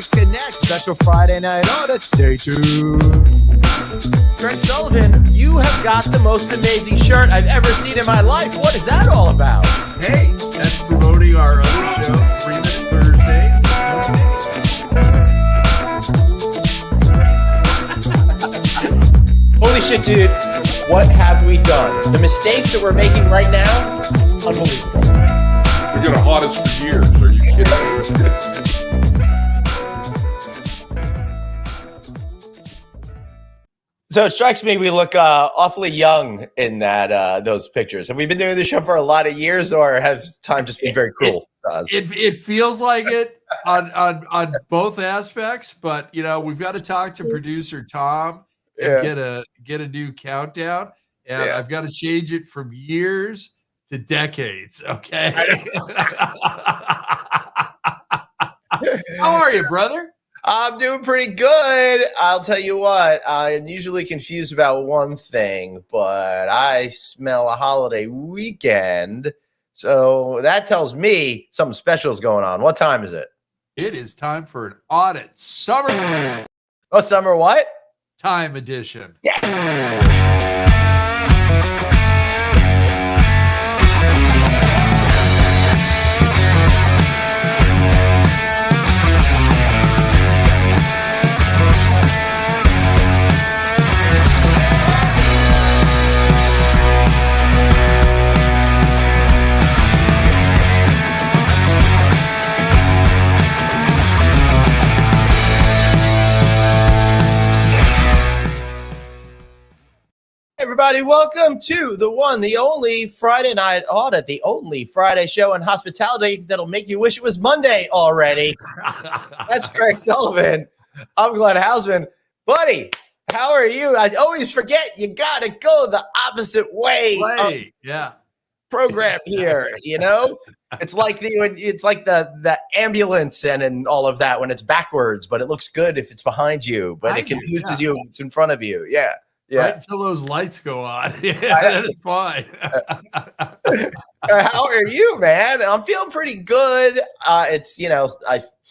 click connect. Special Friday night audit. Stay tuned. Greg Sullivan, you have got the most amazing shirt I've ever seen in my life. What is that all about? Hey, that's promoting our other show, 3 Minute Thursday. Holy shit, dude. What have we done? The mistakes that we're making right now, unbelievable. You're going to haunt us for years. Are you kidding me? So it strikes me we look awfully young in those pictures. Have we been doing this show for a lot of years, or has time just been very cruel to us? It feels like it on both aspects, but we've got to talk to producer Tom and get a new countdown, and I've got to change it from years to decades. Okay. How are you, brother? I'm doing pretty good. I'll tell you what, I'm usually confused about one thing, but I smell a holiday weekend. So that tells me something special is going on. What time is it? It is time for an audit summer. Oh, summer what? Time edition. Yeah. Everybody, welcome to the one, the only Friday night audit, the only Friday show in hospitality that'll make you wish it was Monday already. That's Greg Sullivan. I'm Glenn Hausman. Buddy, how are you? I always forget you got to go the opposite way. Program here, It's like the ambulance and all of that when it's backwards, but it looks good if it's behind you, but it confuses you if it's in front of you. Yeah. Right until those lights go on. That's fine. How are you, man? I'm feeling pretty good. It's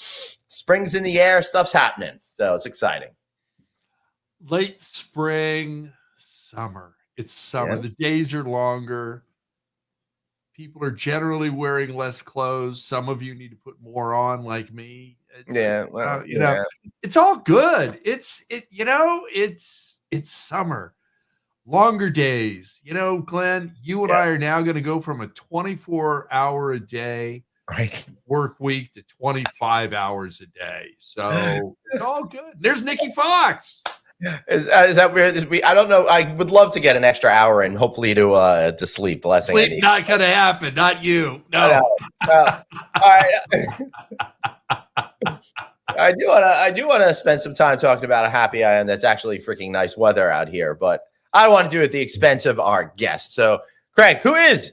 spring's in the air, stuff's happening, so it's exciting. Late spring, summer. It's summer. Yeah. The days are longer. People are generally wearing less clothes. Some of you need to put more on, like me. It's all good. It's summer, longer days. Glenn, you and I are now going to go from a 24-hour a day work week to 25 hours a day. So it's all good. There's Nikki Fox. Is that weird? I don't know. I would love to get an extra hour and hopefully to sleep. The last sleep not going to happen. Not you. No. All right. I do want to spend some time talking about a happy island that's actually freaking nice weather out here, but I don't want to do it at the expense of our guest. So, Craig, who is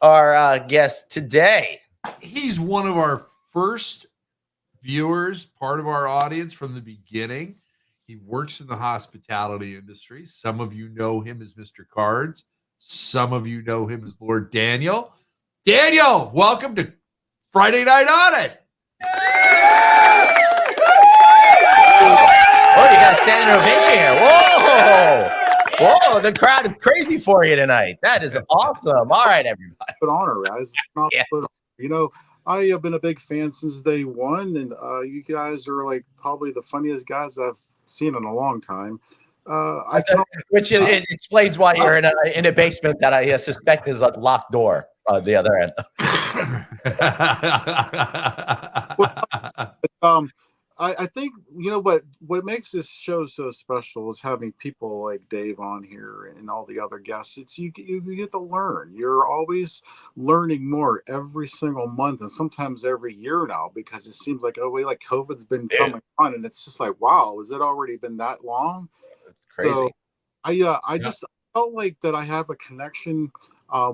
our guest today? He's one of our first viewers, part of our audience from the beginning. He works in the hospitality industry. Some of you know him as Mr. Cards. Some of you know him as Lord Daniel. Daniel, welcome to Friday Night Audit. Oh, you got a standing ovation here. Whoa, the crowd is crazy for you tonight. That is awesome. All right, everybody. Put honor, guys. I have been a big fan since day one, and you guys are like probably the funniest guys I've seen in a long time. Which explains why you're in a basement that I suspect is a locked door on the other end. I think what makes this show so special is having people like Dave on here and all the other guests. It's you get to learn. You're always learning more every single month and sometimes every year now, because it seems like like COVID's been coming on, and it's just like, wow, has it already been that long? It's crazy. So I just felt like that I have a connection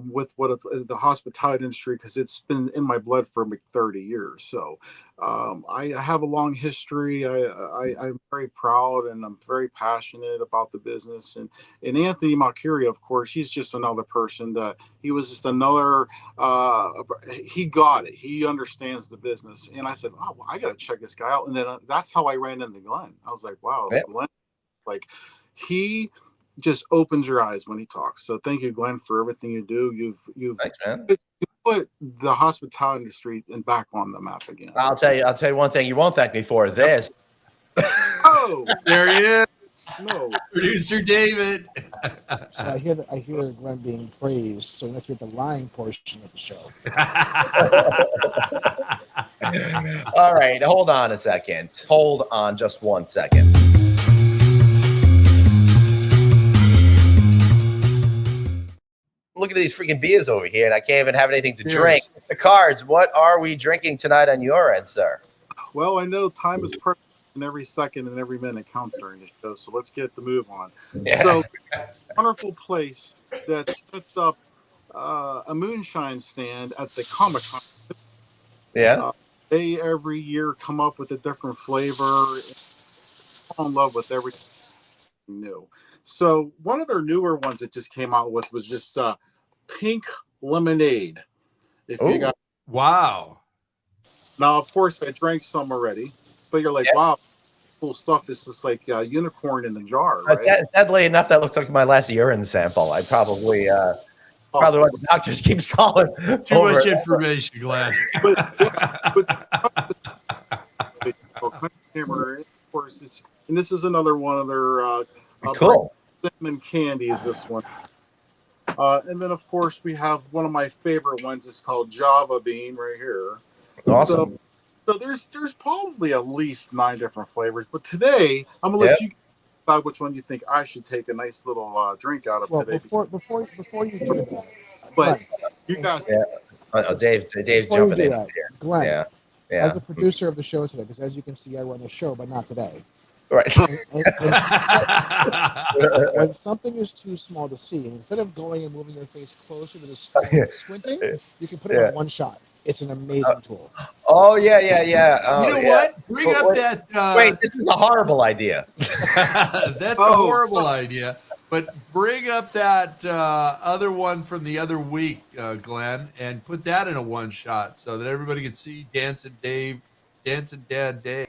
with what it's the hospitality industry, because it's been in my blood for like 30 years. So I have a long history. I'm very proud and I'm very passionate about the business. And Anthony Malcuria, of course, he's just another person that he was just another. He got it. He understands the business. And I said, oh, well, I got to check this guy out. And then that's how I ran into Glenn. I was like, wow, Yeah. Glenn, like he just opens your eyes when he talks. So thank you, Glenn, for everything you do. You've Thanks, man. put the hospitality industry and back on the map again. I'll tell you one thing you won't thank me for. This. Oh, There he is, no. producer David. So I hear Glenn being praised, so let's get the lying portion of the show. All right, hold on a second. Hold on just 1 second. Look at these freaking beers over here, and I can't even have anything to drink. The cards, what are we drinking tonight on your end, sir? Well, I know time is precious and every second and every minute counts during the show, so let's get the move on. Yeah. So, wonderful place that sets up a moonshine stand at the Comic-Con. Yeah. They every year come up with a different flavor. Fall in love with everything new. So one of their newer ones that just came out with was just pink lemonade. If you got Wow. now, of course, I drank some already, but you're like, wow, cool stuff. It's just like a unicorn in the jar, right? Sadly enough, that looks like my last urine sample. I probably probably what the doctor just keeps calling. Too much information, Glenn. Of course, it's, and this is another one of their cool cinnamon candies. This one, and then of course we have one of my favorite ones. It's called Java Bean right here. Awesome. So there's probably at least 9 different flavors, but today I'm gonna let you decide which one you think I should take a nice little drink out of today. Before you do that, But Glenn, you guys, Dave's jumping in here. Glenn, Yeah. as a producer of the show today, because as you can see, I run the show, but not today. Right. When something is too small to see, and instead of going and moving your face closer to the screen and squinting, you can put it on one shot. It's an amazing tool. Oh yeah. You know what? Bring up that. Wait, this is a horrible idea. That's a horrible idea. But bring up that other one from the other week, Glenn, and put that in a one shot so that everybody can see Dancing Dad Dave.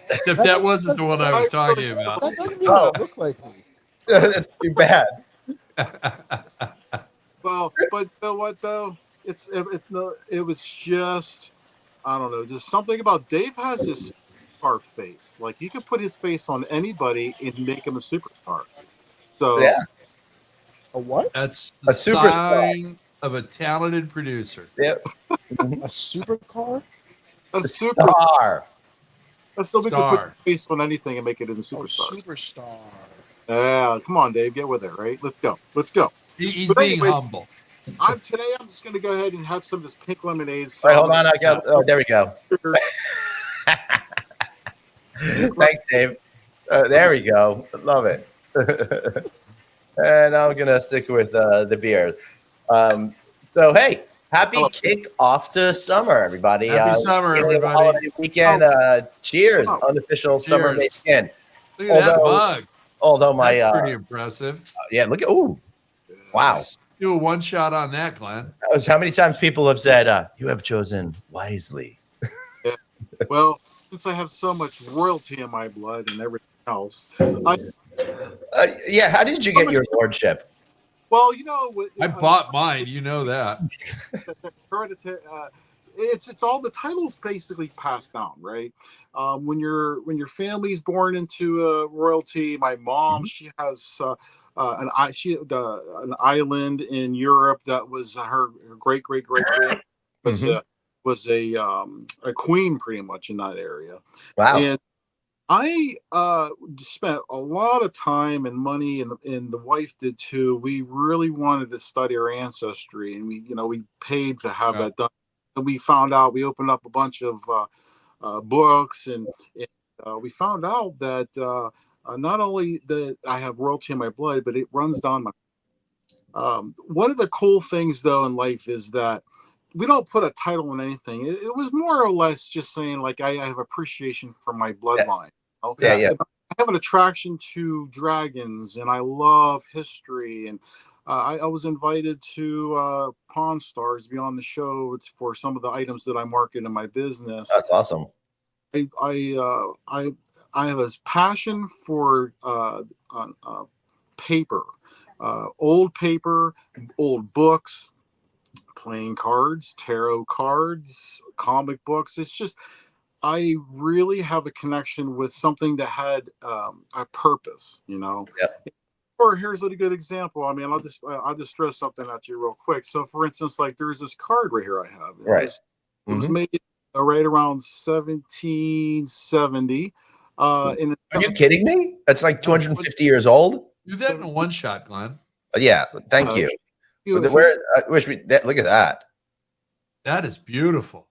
Except that wasn't the one I was talking about. That doesn't even look like me. That's too bad. well, but you know what though? It was just, I don't know, just something about Dave has this superstar face. Like you could put his face on anybody and make him a superstar. So a what? That's the sign of a talented producer. Yep. A supercar? A superstar. So we could put Star. his face on anything and make it into superstar. Superstar. Yeah, come on, Dave, get with it, right? Let's go. He's But being anyway, humble. I'm just going to go ahead and have some of this pink lemonade. Wait, hold on. I got. Oh, there we go. Thanks, Dave. There we go. Love it. And I'm gonna stick with the beer. So hey, happy kick off to summer, everybody. Happy summer, everybody. Holiday weekend. Cheers, unofficial summer weekend. Look at that mug. Although That's pretty impressive. Yeah, look at wow. Let's do a one shot on that, Glenn. That was how many times people have said, "You have chosen wisely." Yeah. Well, since I have so much royalty in my blood and everything else, yeah. How did you get your lordship? Well, you know, I bought mine. You know that. It's all the titles basically passed down, right? When your family's born into royalty, my mom, she has an island in Europe that was her great was a queen pretty much in that area. Wow. And I spent a lot of time and money, and the wife did too. We really wanted to study our ancestry, and we paid to have that done. And we found out, we opened up a bunch of books, and we found out that not only that I have royalty in my blood, but it runs down One of the cool things though in life is that we don't put a title on anything. It was more or less just saying like I have appreciation for my bloodline. You know? Yeah. I have an attraction to dragons, and I love history. And I was invited to Pawn Stars to be on the show for some of the items that I market in my business. That's awesome. I have a passion for paper, old paper, old books, playing cards, tarot cards, comic books. It's just I really have a connection with something that had a purpose, you know. Yeah. Or here's a good example. I mean, I'll just throw something at you real quick. So, for instance, like there's this card right here I have. It was made right around 1770. Are you kidding me? That's like 250 years old. Do that in a one shot, Glenn. Yeah, thank you. Where? Look at that. That is beautiful.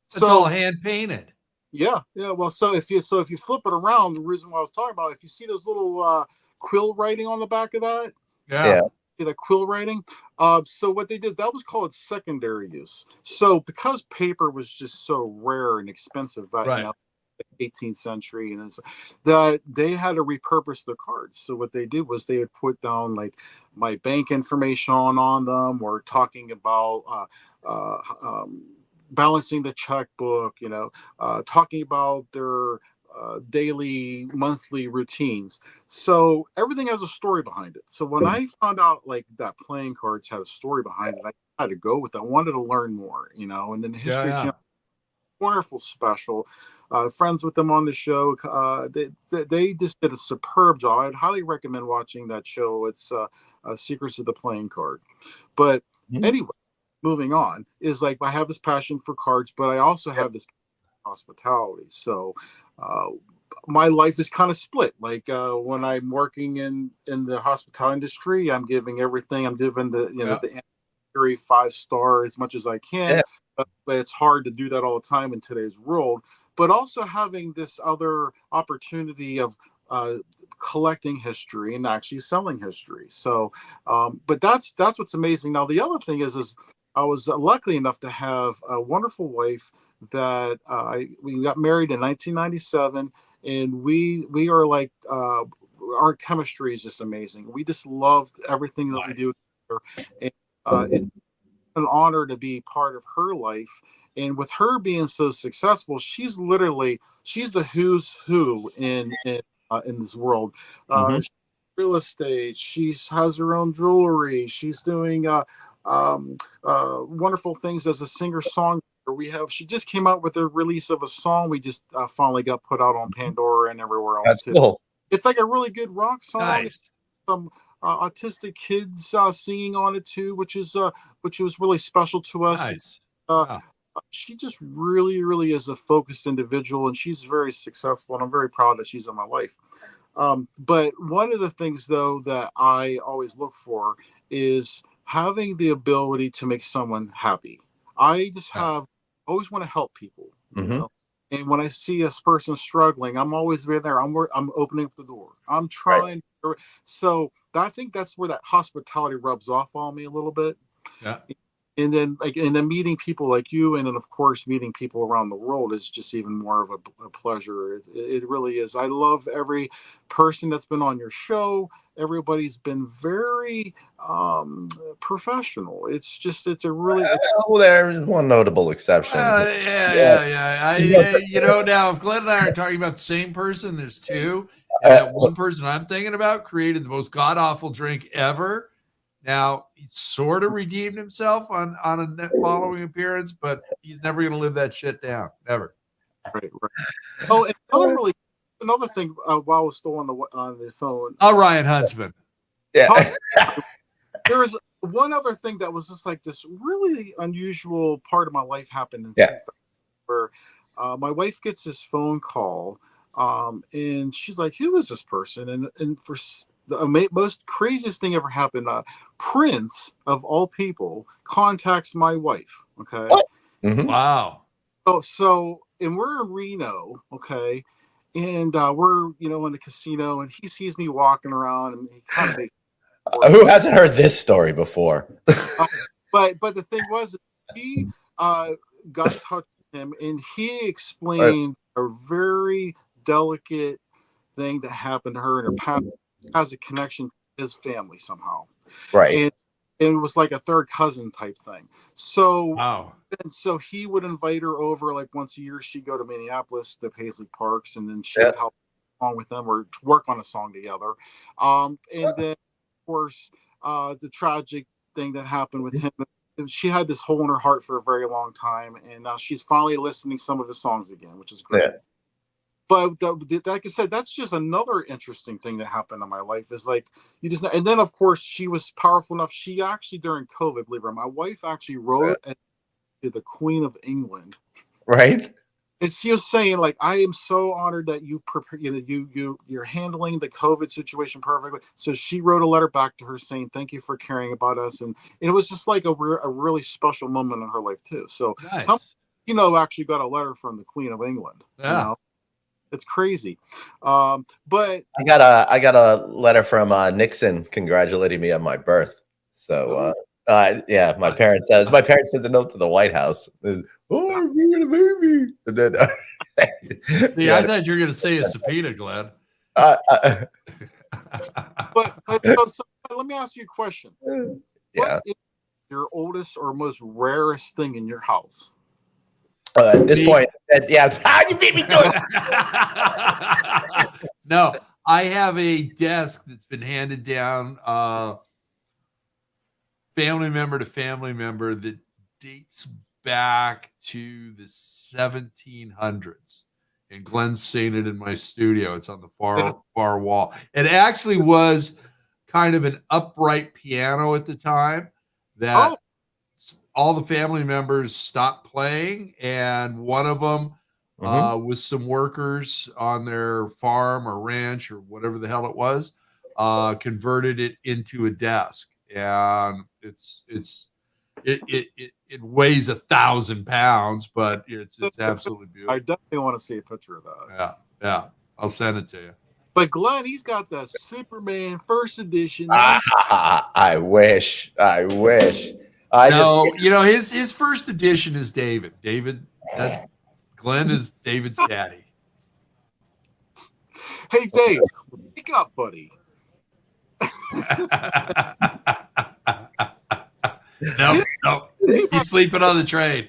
It's So- all hand painted. Yeah. Well, so if you flip it around, the reason why I was talking about, if you see this little quill writing on the back of that, Yeah. see that quill writing. So what they did, that was called secondary use. So because paper was just so rare and expensive back in the 18th century, and that they had to repurpose the cards. So what they did was they would put down like my bank information on them, or talking about balancing the checkbook, you know, talking about their daily, monthly routines. So everything has a story behind it. So when I found out like that playing cards had a story behind it, I had to go with it. I wanted to learn more, you know, and then the History Channel, wonderful special. Friends with them on the show. They just did a superb job. I'd highly recommend watching that show. It's Secrets of the Playing Card. But anyway, moving on is like I have this passion for cards, but I also have this hospitality. So my life is kind of split. Like when I'm working in the hospitality industry, I'm giving everything. I'm giving the the 5-star as much as I can. Yeah. But it's hard to do that all the time in today's world. But also having this other opportunity of collecting history and actually selling history. So, but that's what's amazing. Now, the other thing is I was lucky enough to have a wonderful wife that we got married in 1997, and we are like our chemistry is just amazing. We just love everything that we do. And, it's an honor to be part of her life. And with her being so successful, she's the who's who in this world. Real estate. She has her own jewelry. She's doing wonderful things as a singer-songwriter. She just came out with a release of a song. We just finally got put out on Pandora and everywhere else. That's too. cool. It's like a really good rock song. Nice. Some autistic kids singing on it too, which was really special to us. Nice. She just really, really is a focused individual, and she's very successful, and I'm very proud that she's in my life. But one of the things, though, that I always look for is having the ability to make someone happy. I just always want to help people. You know? And when I see a person struggling, I'm always there. I'm opening up the door. I'm trying. Right. So I think that's where that hospitality rubs off on me a little bit. Yeah. And then meeting people like you, and then of course meeting people around the world is just even more of a pleasure. It really is. I love every person that's been on your show. Everybody's been very professional. It's a really. Well, there's one notable exception. Yeah. You know, now if Glenn and I are talking about the same person, there's two. And that one person I'm thinking about created the most god awful drink ever. Now, he sort of redeemed himself on a net following appearance, but he's never going to live that shit down. Never. Right. Oh, and another thing while I was still on the phone. Ryan Huntsman. Yeah. There's one other thing that was just like this really unusual part of my life happened. Where my wife gets this phone call, and she's like, "Who is this person?" And for the most craziest thing ever happened, Prince of all people contacts my wife. Okay. Wow. So and we're in Reno. Okay. And we're in the casino, and he sees me walking around, and he kind of makes Who hasn't heard this story before? But the thing was, he got in touch with him, and he explained a very delicate thing that happened to her, and her past has a connection to his family somehow. Right. And it was like a third cousin type thing. So, Wow. and so he would invite her over like once a year. She'd go to Minneapolis to Paisley Parks, and then she would help song with them or work on a song together. And then, of course, the tragic thing that happened with him. She had this hole in her heart for a very long time, and now she's finally listening to some of his songs again, which is great. Yeah. But like I said, that's just another interesting thing that happened in my life. Is like you just, and then of course she was powerful enough. She actually during COVID, believe it or not, my wife actually wrote to the Queen of England, right? And she was saying, like, I am so honored that you prepare, you're handling the COVID situation perfectly. So she wrote a letter back to her saying, thank you for caring about us. And it was just like a really special moment in her life too. So, nice. Actually got a letter from the Queen of England. Yeah. It's crazy. But I got a letter from Nixon congratulating me on my birth. So, yeah, my parents sent the note to the White House. Oh, I'm doing a movie. And then, see, I thought you were going to say a subpoena, Glenn. But so let me ask you a question. What is your oldest or most rarest thing in your house? At this point, how you beat me to it? No, I have a desk that's been handed down, family member to family member, that dates back to the 1700s. And Glenn's seen it in my studio. It's on the far wall. It actually was kind of an upright piano at the time that all the family members stopped playing, and one of them with some workers on their farm or ranch or whatever the hell it was, converted it into a desk. And it weighs 1,000 pounds, but it's absolutely beautiful. I definitely want to see a picture of that. Yeah, I'll send it to you. But Glenn, he's got the Superman first edition. I wish. His first edition is David. Glenn is David's daddy. Hey, Dave, wake up, buddy. No. He's sleeping on the train.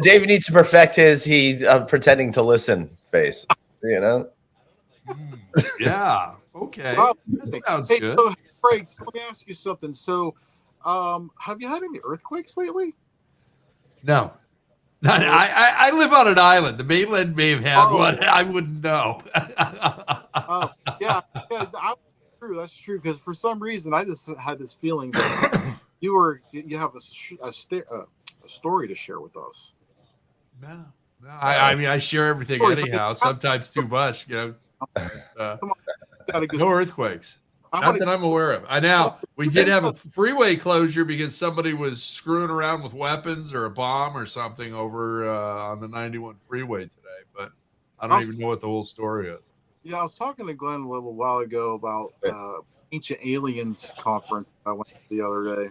David needs to perfect he's pretending to listen face. Yeah. Okay. Well, that sounds good. So, Craig, so let me ask you something. So, have you had any earthquakes lately? No. I live on an island. The mainland may have had one. I wouldn't know. Yeah, that's true. Because for some reason, I just had this feeling that you have a story to share with us. No. I mean, I share everything anyhow. Sometimes too much. No earthquakes. Not that I'm aware of. We did have a freeway closure because somebody was screwing around with weapons or a bomb or something over on the 91 freeway today, but I don't even know what the whole story is. Yeah, I was talking to Glenn a little while ago about Ancient Aliens conference I went to the other day.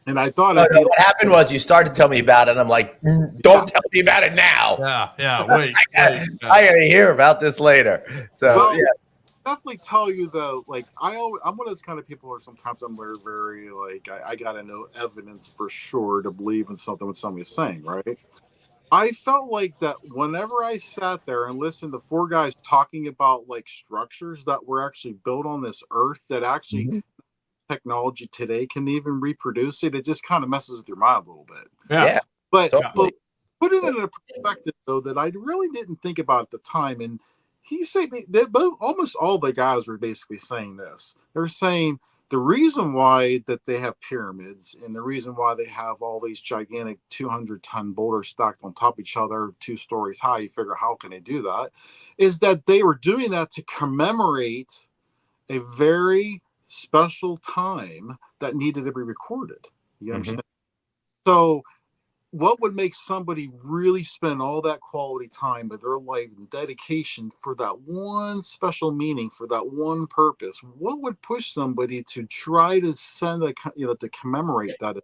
And I thought what happened was you started to tell me about it, and I'm like, don't tell me about it now. Yeah, wait. I gotta hear about this later. So, definitely tell you though, like I'm one of those kind of people where sometimes I'm very like I gotta know evidence for sure to believe in something what somebody's saying, right? I felt like that whenever I sat there and listened to four guys talking about like structures that were actually built on this earth that actually technology today can even reproduce it, it just kind of messes with your mind a little bit. Yeah. But put it in a perspective though that I really didn't think about at the time, and he said that almost all the guys were basically saying this. They're saying the reason why that they have pyramids and the reason why they have all these gigantic 200-ton boulders stacked on top of each other 2 stories high, you figure how can they do that, is that they were doing that to commemorate a very special time that needed to be recorded. You understand? So what would make somebody really spend all that quality time of their life and dedication for that one special meaning, for that one purpose? What would push somebody to try to send to commemorate that?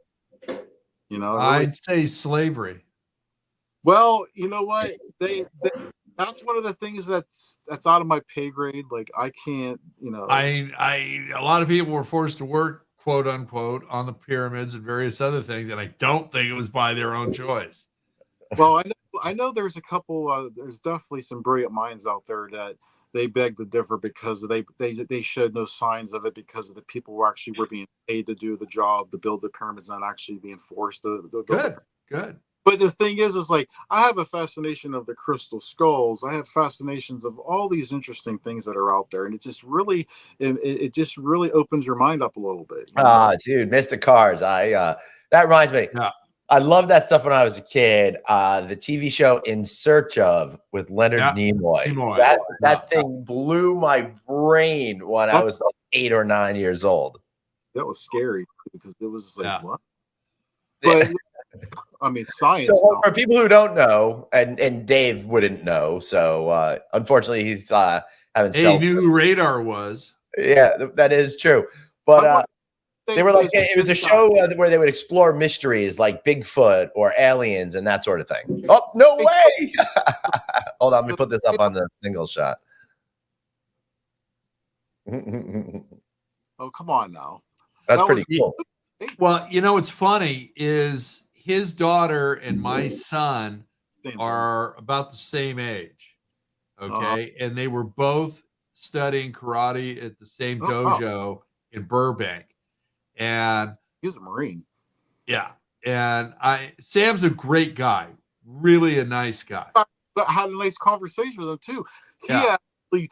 I'd say slavery. Well, you know what? They that's one of the things that's out of my pay grade. Like I can't, A lot of people were forced to work, quote unquote, on the pyramids and various other things, and I don't think it was by their own choice. Well, I know there's a couple. There's definitely some brilliant minds out there that they beg to differ because they showed no signs of it because of the people who actually were being paid to do the job to build the pyramids, not actually being forced to build. Good. But the thing is like I have a fascination of the crystal skulls. I have fascinations of all these interesting things that are out there, and it just really opens your mind up a little bit. Dude, Mr. Cards. That reminds me. Yeah. I loved that stuff when I was a kid. The TV show In Search Of with Leonard Nimoy. That thing blew my brain when I was like 8 or 9 years old. That was scary because it was like what? But I mean, science. So for people who don't know, and Dave wouldn't know, so unfortunately he's having. He knew who Radar was. Yeah, that is true. But they were like, it was a show where they would explore mysteries like Bigfoot or aliens and that sort of thing. Oh, no way! Hold on, let me put this up on the single shot. Oh, come on now. That's pretty cool. Well, what's funny is his daughter and my son are about the same age. Okay. And they were both studying karate at the same dojo in Burbank. And he was a Marine. Yeah. And Sam's a great guy, really a nice guy. But had a nice conversation with him too. He actually,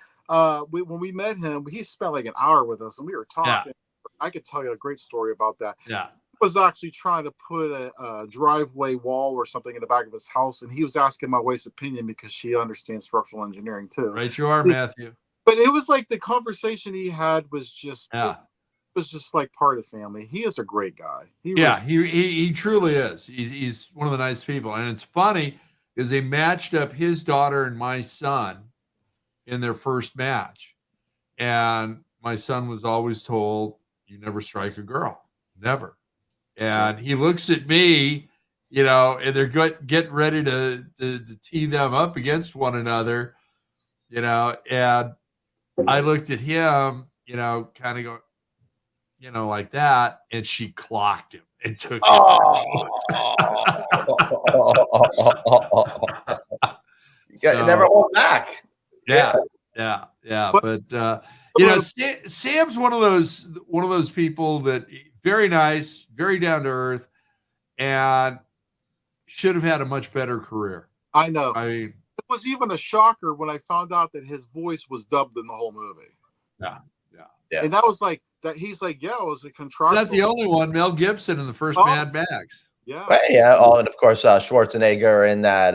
when we met him, he spent like an hour with us and we were talking. I could tell you a great story about that. Yeah. He was actually trying to put a driveway wall or something in the back of his house, and he was asking my wife's opinion because she understands structural engineering too. Right, you are, Matthew. But it was like the conversation he had was just was just like part of the family. He is a great guy. He truly is. He's one of the nice people. And it's funny because they matched up his daughter and my son in their first match. And my son was always told, you never strike a girl. Never. And he looks at me, and they're getting ready to tee them up against one another, and I looked at him, kind of going, like that, and she clocked him and took it. You never hold back. Yeah. But Sam's one of those people that very nice, very down to earth, and should have had a much better career. I know. I mean, it was even a shocker when I found out that his voice was dubbed in the whole movie. Yeah. And that was like that. He's like, it was a contractual. Not the only one. Mel Gibson in the first Mad Max. Yeah. Well, and of course Schwarzenegger in that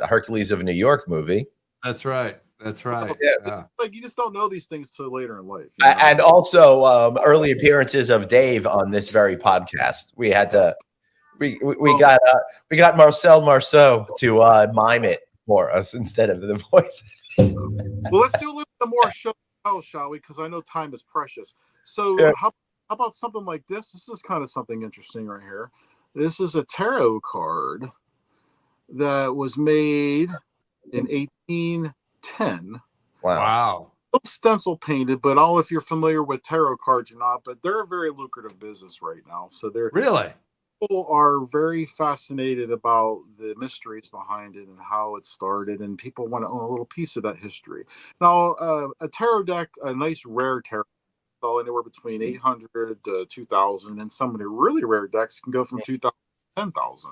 Hercules of New York movie. That's right. Yeah. Like you just don't know these things till later in life. And also early appearances of Dave on this very podcast. We had to we got Marcel Marceau to mime it for us instead of the voice. Well, let's do a little bit more show, shall we? Because I know time is precious. So how about something like this? This is kind of something interesting right here. This is a tarot card that was made in 1810. Wow. Stencil painted, but I don't know if you're familiar with tarot cards or not, but they're a very lucrative business right now. So they're really people are very fascinated about the mysteries behind it and how it started, and people want to own a little piece of that history. Now, a tarot deck, a nice rare tarot, so anywhere between 800 to 2,000, and some of the really rare decks can go from 2,000 to 10,000.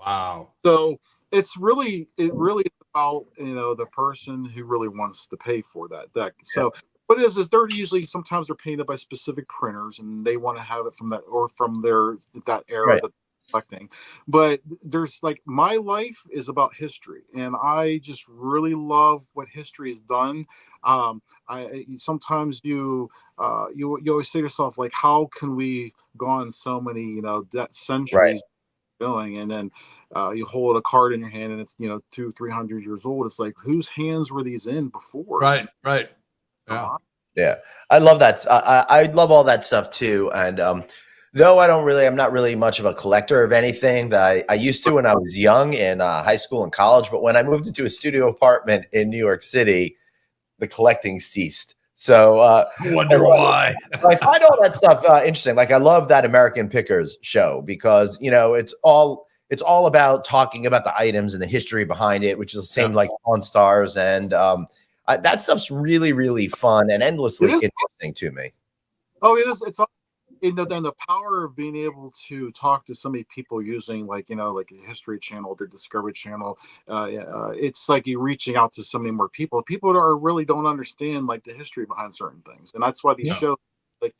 Wow! So it really is about the person who really wants to pay for that deck. So what it is they're usually sometimes they're painted by specific printers and they want to have it from that or from that era that they're collecting. But there's like my life is about history, and I just really love what history has done. I sometimes you always say to yourself, like, how can we go on so many centuries? doing, and then you hold a card in your hand and it's 200-300 years old. It's like, whose hands were these in before? Right. Yeah. Yeah, I love that. I love all that stuff too. And though I'm not really much of a collector of anything that I used to when I was young in high school and college. But when I moved into a studio apartment in New York City, the collecting ceased. So I wonder why. I find all that stuff interesting. Like I love that American Pickers show because it's all about talking about the items and the history behind it, which is the same like Pawn Stars, and that stuff's really, really fun and endlessly interesting to me. Oh, it is. It's then the power of being able to talk to so many people using like a History Channel or Discovery Channel. It's like you're reaching out to so many more people. People really don't understand like the history behind certain things, and that's why these shows like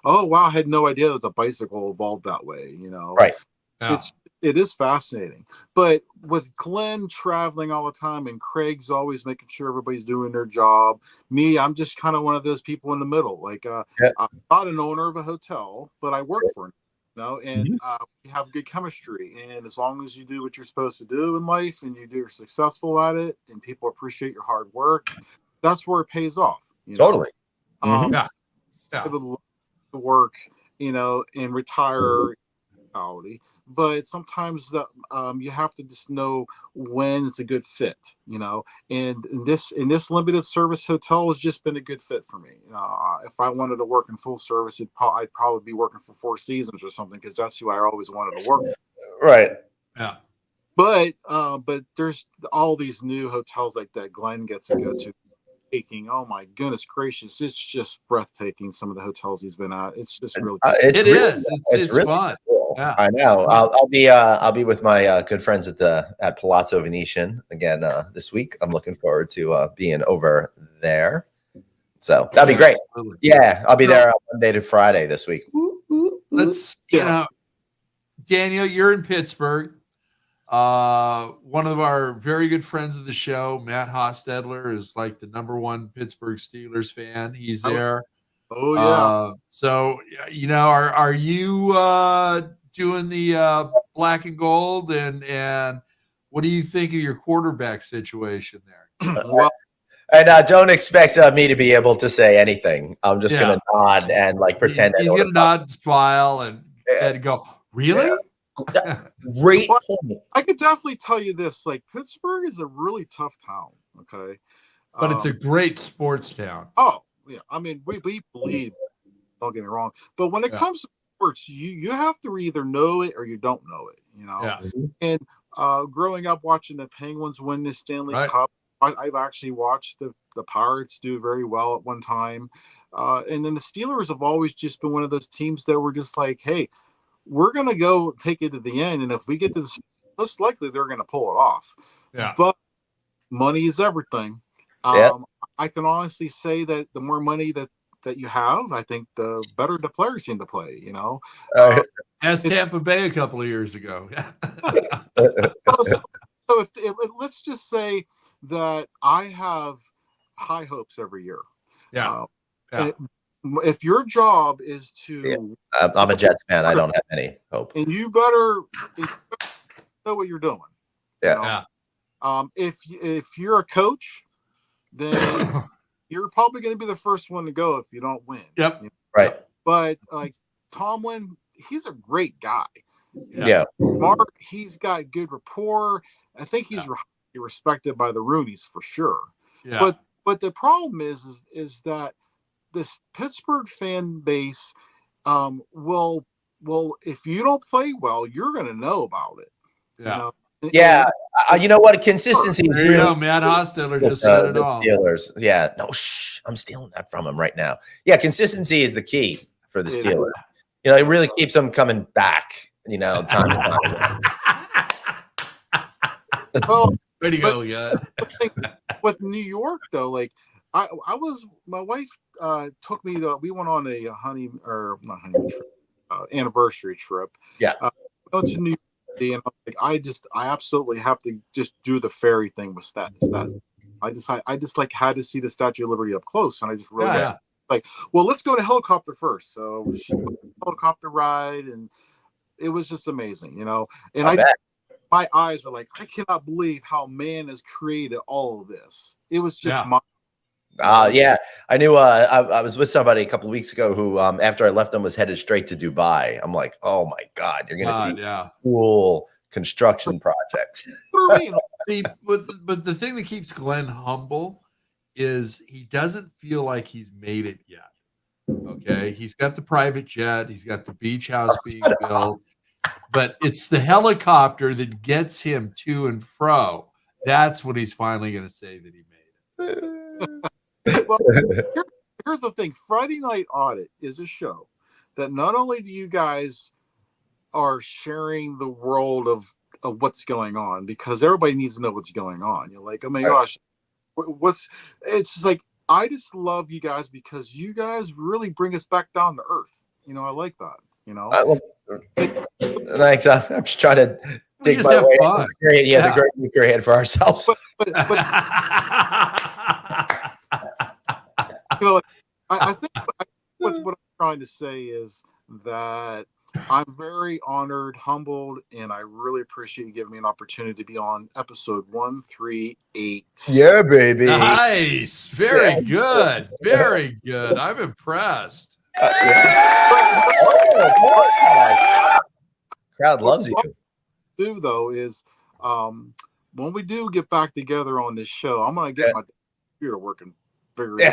oh wow, I had no idea that the bicycle evolved that way. Right. Yeah. It is fascinating. But with Glenn traveling all the time and Craig's always making sure everybody's doing their job, me, I'm just kind of one of those people in the middle. Like I'm not an owner of a hotel, but I work for it, and we have good chemistry. And as long as you do what you're supposed to do in life and you're successful at it and people appreciate your hard work, that's where it pays off. Totally. I would love to work, and retire. But sometimes you have to just know when it's a good fit, and this limited service hotel has just been a good fit for me. If I wanted to work in full service, I'd probably be working for Four Seasons or something, because that's who I always wanted to work for. Right. Yeah. But there's all these new hotels like that Glenn gets to go to. Oh my goodness gracious, it's just breathtaking. Some of the hotels he's been at, it's just really it's really fun. Cool. Yeah. I know. I'll be with my good friends at Palazzo Venetian again this week. I'm looking forward to being over there, so that'll be great. Yeah, I'll be there Monday to Friday this week. Let's Daniel, you're in Pittsburgh. One of our very good friends of the show, Matt Hostetler, is like the #1 Pittsburgh Steelers fan. He's there. Oh yeah. So are you doing the black and gold, and what do you think of your quarterback situation there? Well, and don't expect me to be able to say anything. I'm just gonna nod and like pretend. He's gonna nod and smile and go, really? Yeah. Great point. I could definitely tell you this: like Pittsburgh is a really tough town. Okay, but it's a great sports town. Oh yeah, I mean we believe. Don't get me wrong, but when it comes to sports, you have to either know it or you don't know it. Yeah. And growing up watching the Penguins win the Stanley Cup, I've actually watched the Pirates do very well at one time, and then the Steelers have always just been one of those teams that were just like, hey, we're going to go take it to the end. And if we get to this, most likely they're going to pull it off. Yeah. But money is everything. I can honestly say that the more money that you have, I think the better the players seem to play, As Tampa Bay a couple of years ago. So let's just say that I have high hopes every year. Yeah. If your job is to, I'm a Jets fan. I don't have any hope. And you better know what you're doing. Yeah. If you're a coach, then you're probably going to be the first one to go if you don't win. Yep. Right. But like Tomlin, he's a great guy. Yeah. Mark, he's got good rapport. I think he's respected by the Roonies for sure. Yeah. But the problem is that this Pittsburgh fan base will if you don't play well, you're going to know about it. Yeah. You know what? Consistency. There you go. Matt Hostetler just said it all. Steelers. Yeah. No, I'm stealing that from him right now. Yeah. Consistency is the key for the Steelers. It really keeps them coming back, time and time. Well, way to go, yeah. With New York, though, like my wife took me we went on a anniversary trip. Yeah. Went to New York City, and I absolutely have to just do the ferry thing with that. I just had to see the Statue of Liberty up close, and I just really well, let's go to helicopter first. So she went on a helicopter ride, and it was just amazing, you know. And I bet. my eyes were like, I cannot believe how man has created all of this. It was just Yeah, I knew. I was with somebody a couple of weeks ago who, after I left them, was headed straight to Dubai. I'm like, oh my God, you're going to see cool construction projects. What do you mean? See, but the thing that keeps Glenn humble is he doesn't feel like he's made it yet. Okay, he's got the private jet, he's got the beach house being built, but it's the helicopter that gets him to and fro. That's what he's finally going to say that he made it. Well, here's the thing. Friday Night Audit is a show that not only do you guys are sharing the world of what's going on, because everybody needs to know what's going on. You're like, oh my gosh, it's just like, I just love you guys because you guys really bring us back down to earth. You know, I like that, you know. Thanks. I'm just trying to dig my way fun. The great nuclear head for ourselves. But you know, I think what I'm trying to say is that I'm very honored, humbled, and I really appreciate you giving me an opportunity to be on episode 138. Yeah, baby. Nice. Very good. Very good. I'm impressed. Crowd loves you. What we do, though, is when we do get back together on this show, I'm going to get my computer working very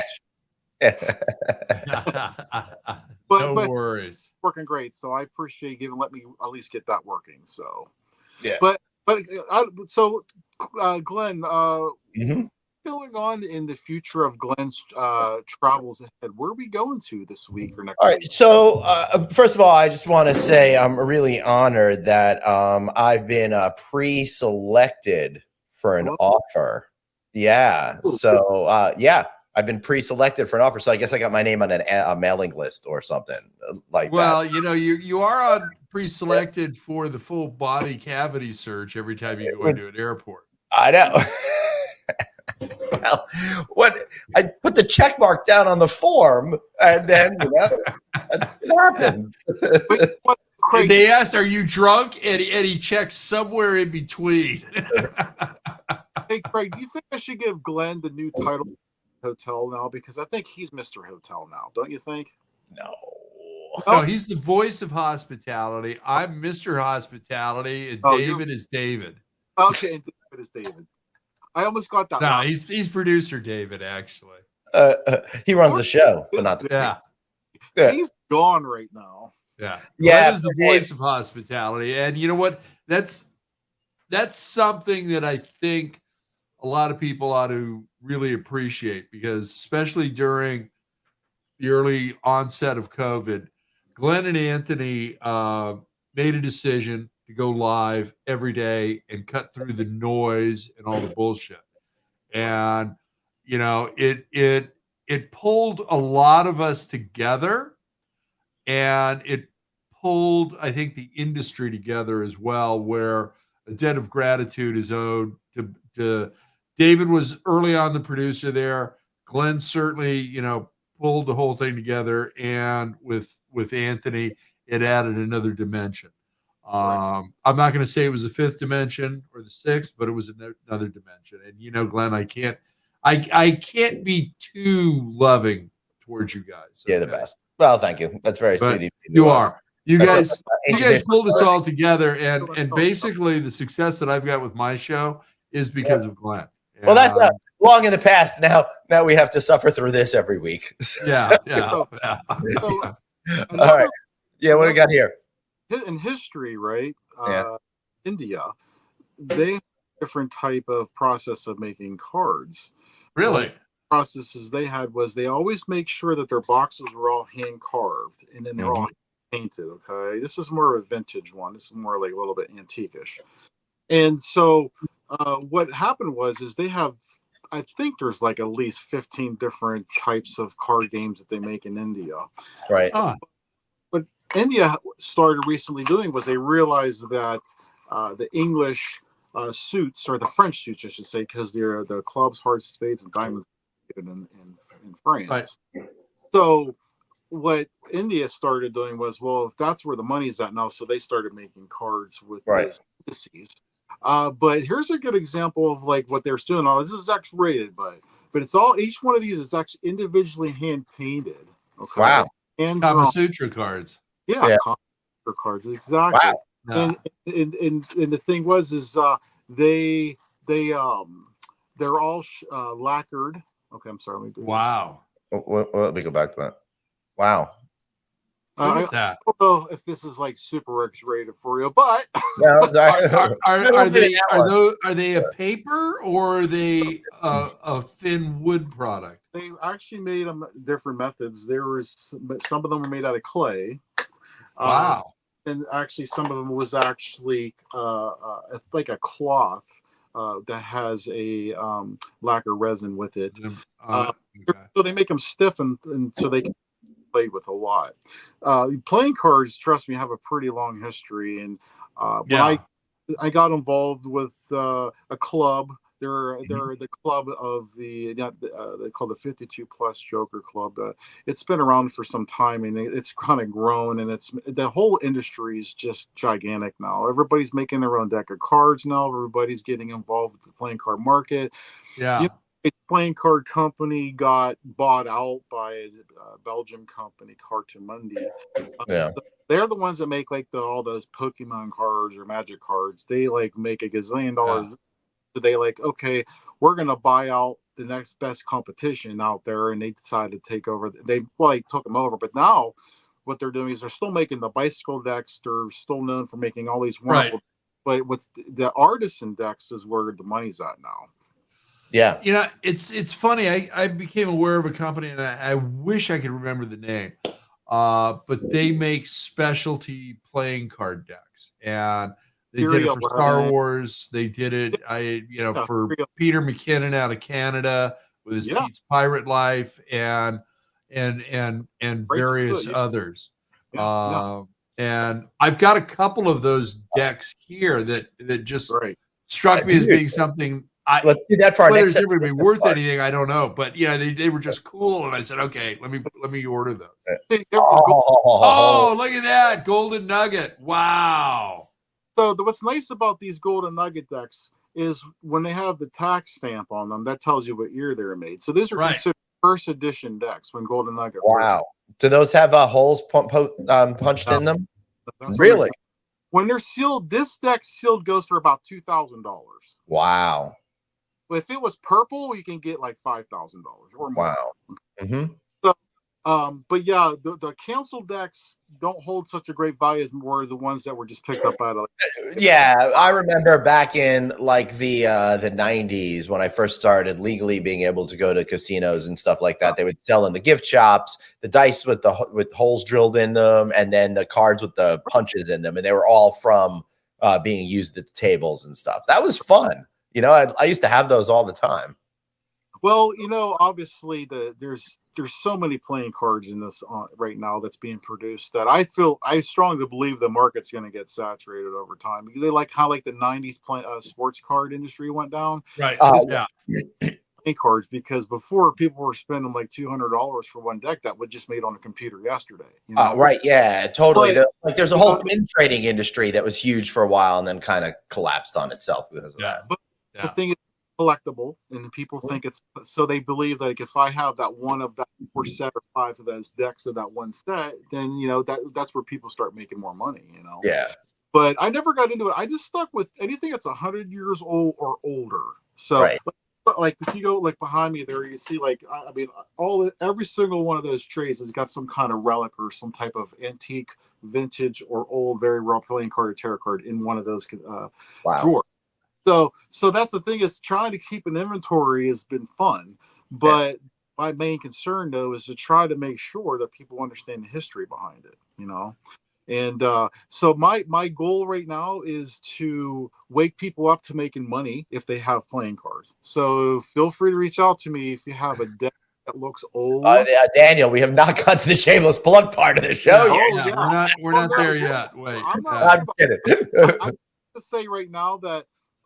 no worries. Working great. So I appreciate you let me at least get that working. So yeah. But Glenn, going on in the future of Glenn's travels ahead, where are we going to this week or next week? All right. So first of all, I just want to say I'm really honored that I've been pre-selected for an offer. Yeah. So I've been pre-selected for an offer, so I guess I got my name on a mailing list or something like that. Well, you know, you are on pre-selected for the full body cavity search every time you go into an airport. I know. Well, what I put the check mark down on the form, and then it happens. They asked, "Are you drunk?" And he checks somewhere in between. Hey, Craig, do you think I should give Glenn the new title? Hotel now, because I think he's Mr. Hotel now, don't you think? No, he's the voice of hospitality. I'm Mr. Hospitality, and David is David. Okay, and David is David. I almost got that. No, he's producer David, actually. He runs the show, but not the He's gone right now. Yeah. That is the voice of hospitality. And you know what? That's something that I think a lot of people ought to really appreciate, because especially during the early onset of COVID, Glenn and Anthony made a decision to go live every day and cut through the noise and all the bullshit. And, you know, it pulled a lot of us together, and it pulled, I think, the industry together as well, where a debt of gratitude is owed to David. Was early on the producer there. Glenn certainly, you know, pulled the whole thing together, and with Anthony, it added another dimension. I'm not going to say it was the fifth dimension or the sixth, but it was another dimension. And you know, Glenn, I can't be too loving towards you guys. Okay? Yeah, the best. Well, thank you. That's very sweet of you. You are. You guys pulled us all together, and basically the success that I've got with my show is because of Glenn. Well, that's not long in the past. Now we have to suffer through this every week. Yeah. All right. Yeah, what do we got here? In history, right? India, they have a different type of process of making cards. Really? Processes they had was they always make sure that their boxes were all hand carved, and then they're all painted. Okay, this is more of a vintage one. This is more like a little bit antiquish. And so what happened is they have, I think there's like at least 15 different types of card games that they make in India. Right. What India started recently doing was they realized that the English suits, or the French suits, I should say, because they're the clubs, hearts, spades, and diamonds in France. Right. So what India started doing was, well, if that's where the money's at now, so they started making cards with Right. this indices. But here's a good example of like what they're doing. All this is X-rated, but it's all, each one of these is actually individually hand painted. Okay. Wow. And Kama Sutra cards. yeah, Yeah. cards exactly. Wow. Yeah. And the thing was is they they're all lacquered. Okay, I'm sorry. Let me do this. Wow. Let me go back to that. Wow. Look I at that. don't know if this is like super X-rated for you, but No, Are they a paper or are they a thin wood product? they actually made them different methods. There was some of them were made out of clay. Wow. And actually, some of them was actually like a cloth that has a lacquer resin with it. Okay. So they make them stiff and so they can play with a lot. Playing cards, trust me, have a pretty long history. And when I got involved with a club. They're the club of they call the 52 plus Joker Club. It's been around for some time and it's kind of grown, and it's the whole industry is just gigantic now. Everybody's making their own deck of cards now. Everybody's getting involved with the playing card market. Yeah. You know, a playing card company got bought out by a Belgian company, Cartomundi. Yeah. They're the ones that make like all those Pokemon cards or Magic cards. They like make $1 gazillion. Yeah. So they like, okay, we're gonna buy out the next best competition out there, and they decided to take over. They took them over, but now what they're doing is they're still making the bicycle decks. They're still known for making all these wonderful. Right. But what's the artisan decks is where the money's at now. Yeah. You know, it's funny. I became aware of a company, and I wish I could remember the name. But they make specialty playing card decks, and they did it for Star Wars. They did it, for Peter McKinnon out of Canada with his Pete's Pirate Life, and various others. And I've got a couple of those decks here that just struck me as being something. Let's do that for our next. Whether it's ever going to be worth anything, I don't know. But yeah, they were just cool, and I said, okay, let me order those. Oh, look at that golden nugget! Wow. So what's nice about these golden nugget decks is when they have the tax stamp on them, that tells you what year they were made. So these are considered first edition decks when golden nugget. Wow. Do those have holes punched in them? Really? When they're sealed, this deck sealed goes for about $2,000. Wow. But if it was purple, you can get like $5,000 or more. Wow. Mm-hmm. So, but yeah, the canceled decks don't hold such a great value as more the ones that were just picked up out of. Yeah, I remember back in like the 90s when I first started legally being able to go to casinos and stuff like that. They would sell in the gift shops the dice with holes drilled in them, and then the cards with the punches in them, and they were all from being used at the tables and stuff. That was fun. You know, I used to have those all the time. Well, you know, obviously there's so many playing cards in this right now that's being produced that I strongly believe the market's going to get saturated over time. They like how like the 90s sports card industry went down. Right. Playing cards, because before people were spending like $200 for one deck that was just made on a computer yesterday. You know? Right. Yeah, totally. There's a whole pin trading industry that was huge for a while and then kind of collapsed on itself because of that. But the thing is collectible, and people think it's so they believe that like, if I have that one of that 4 set or 5 of those decks of that one set, then you know that's where people start making more money, you know. Yeah. But I never got into it. I just stuck with anything that's 100 years old or older. So like if you go like behind me there, you see like I mean every single one of those trays has got some kind of relic or some type of antique, vintage, or old, very rare playing card or tarot card in one of those drawers. So that's the thing, is trying to keep an inventory has been fun, but my main concern though is to try to make sure that people understand the history behind it, you know. And so my goal right now is to wake people up to making money if they have playing cards. So feel free to reach out to me if you have a deck that looks old. Daniel, we have not got to the shameless plug part of the show yet. We're not there yet. Wait, I'm kidding. I'm going to say right now that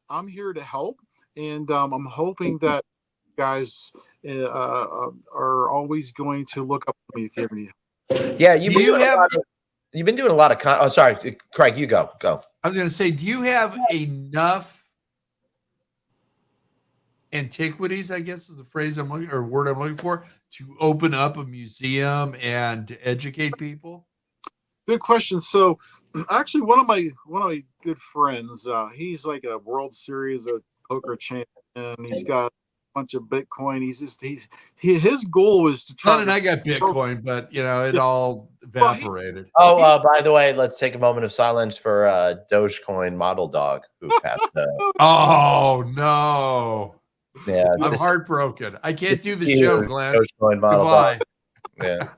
I'm here to help, and I'm hoping that you guys are always going to look up to me if you have any. Yeah, you've Do been doing a lot of oh, sorry, Craig, you go. I was going to say, do you have enough antiquities, I guess is the phrase word I'm looking for, to open up a museum and to educate people? Good question. So, actually, one of my good friends, he's like a World Series of poker champion. He's got a bunch of Bitcoin. His goal is to try. Glenn and I got Bitcoin, but it all evaporated. By the way, let's take a moment of silence for Dogecoin model dog who passed. Oh no! Yeah, I'm heartbroken. I can't do the huge show, Glenn. Dogecoin model Goodbye. dog. Yeah,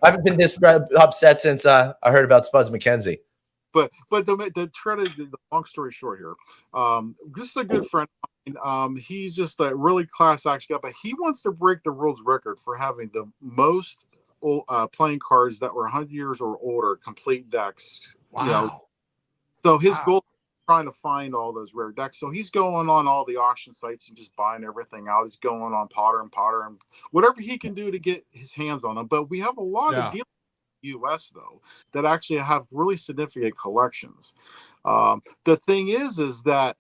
I haven't been this upset since I heard about Spuds McKenzie. But the long story short here, just a good friend of mine, he's just a really class action guy, but he wants to break the world's record for having the most playing cards that were 100 years or older, complete decks. Wow. So his goal is trying to find all those rare decks. So he's going on all the auction sites and just buying everything out. He's going on Potter and whatever he can do to get his hands on them. But we have a lot of deals US though that actually have really significant collections. The thing is that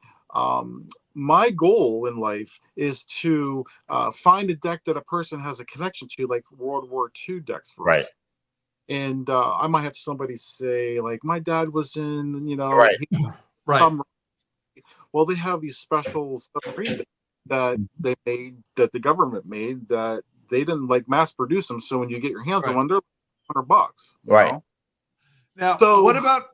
my goal in life is to find a deck that a person has a connection to, like World War II decks, for instance. And I might have somebody say, like, my dad was in, Right. Well, they have these special submarine that they made, that the government made, that they didn't like mass produce them. So when you get your hands on one, they're $100. Right. Know? Now, so what about?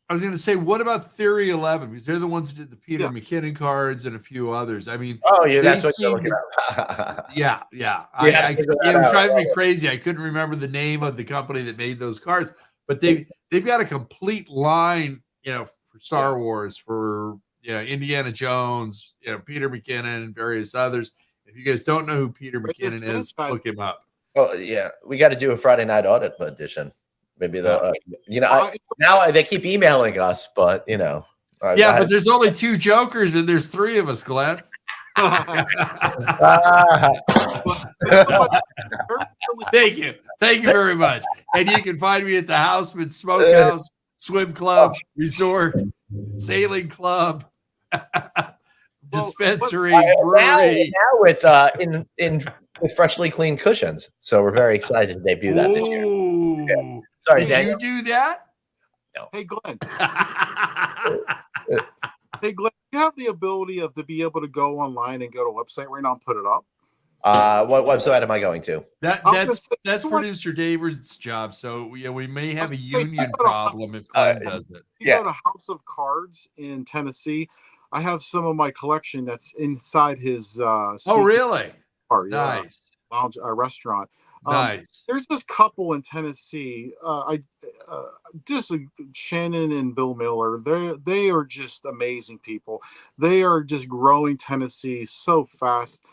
I was going to say, what about Theory 11? Because they're the ones that did the Peter McKinnon cards and a few others. I mean, that's what you're looking at. Yeah. It was driving me crazy. I couldn't remember the name of the company that made those cards, but they've got a complete line, for Star Wars, for Indiana Jones, Peter McKinnon and various others. If you guys don't know who Peter McKinnon is, look him up. Oh yeah, we got to do a Friday night audit edition. Maybe they'll, now they keep emailing us, but but there's only 2 jokers and there's 3 of us, Glenn. Thank you very much. And you can find me at the Houseman Smokehouse, Swim Club, Resort, Sailing Club, Dispensary, Brewery. Now with with freshly cleaned cushions, so we're very excited to debut that this year. Yeah. Sorry, did Daniel. you do that? No. Hey, Glenn. Hey, Glenn, you have the ability to be able to go online and go to a website right now and put it up? What website am I going to? That's producer David's job. So we may have a union problem if Glenn does it. You go to House of Cards in Tennessee. I have some of my collection that's inside his. Oh, really? Nice. Lounge restaurant. Nice. There's this couple in Tennessee. Shannon and Bill Miller. They are just amazing people. They are just growing Tennessee so fast.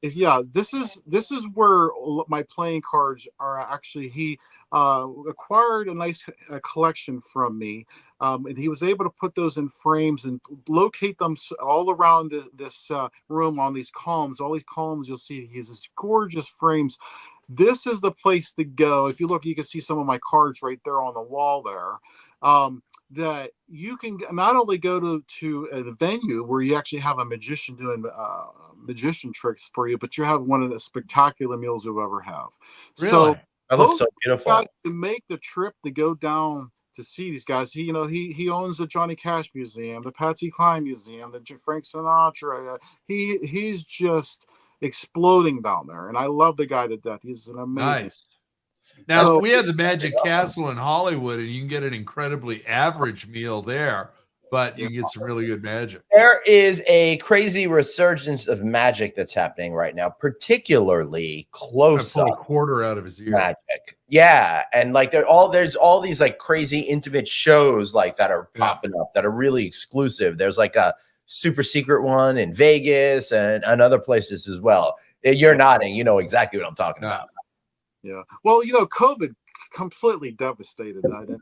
This is where my playing cards are. Actually, he acquired a nice collection from me, and he was able to put those in frames and locate them all around this room on these columns. All these columns, you'll see he has these gorgeous frames. This is the place to go. If you look, you can see some of my cards right there on the wall there. That you can not only go to a venue where you actually have a magician doing magician tricks for you, but you have one of the spectacular meals you'll ever have. Really? So that looks so beautiful. To make the trip to go down to see these guys, he owns the Johnny Cash Museum, the Patsy Cline Museum, the Frank Sinatra. He's just exploding down there, and I love the guy to death. He's an amazing. Nice. Now, we have the Magic Castle in Hollywood, and you can get an incredibly average meal there, but you can get some really good magic. There is a crazy resurgence of magic that's happening right now, particularly close up. A quarter out of his ear. Magic. Yeah. And like there's all these like crazy intimate shows like that are popping up that are really exclusive. There's like a super secret one in Vegas and other places as well. You're nodding. You know exactly what I'm talking about. Yeah. Well, COVID completely devastated that. And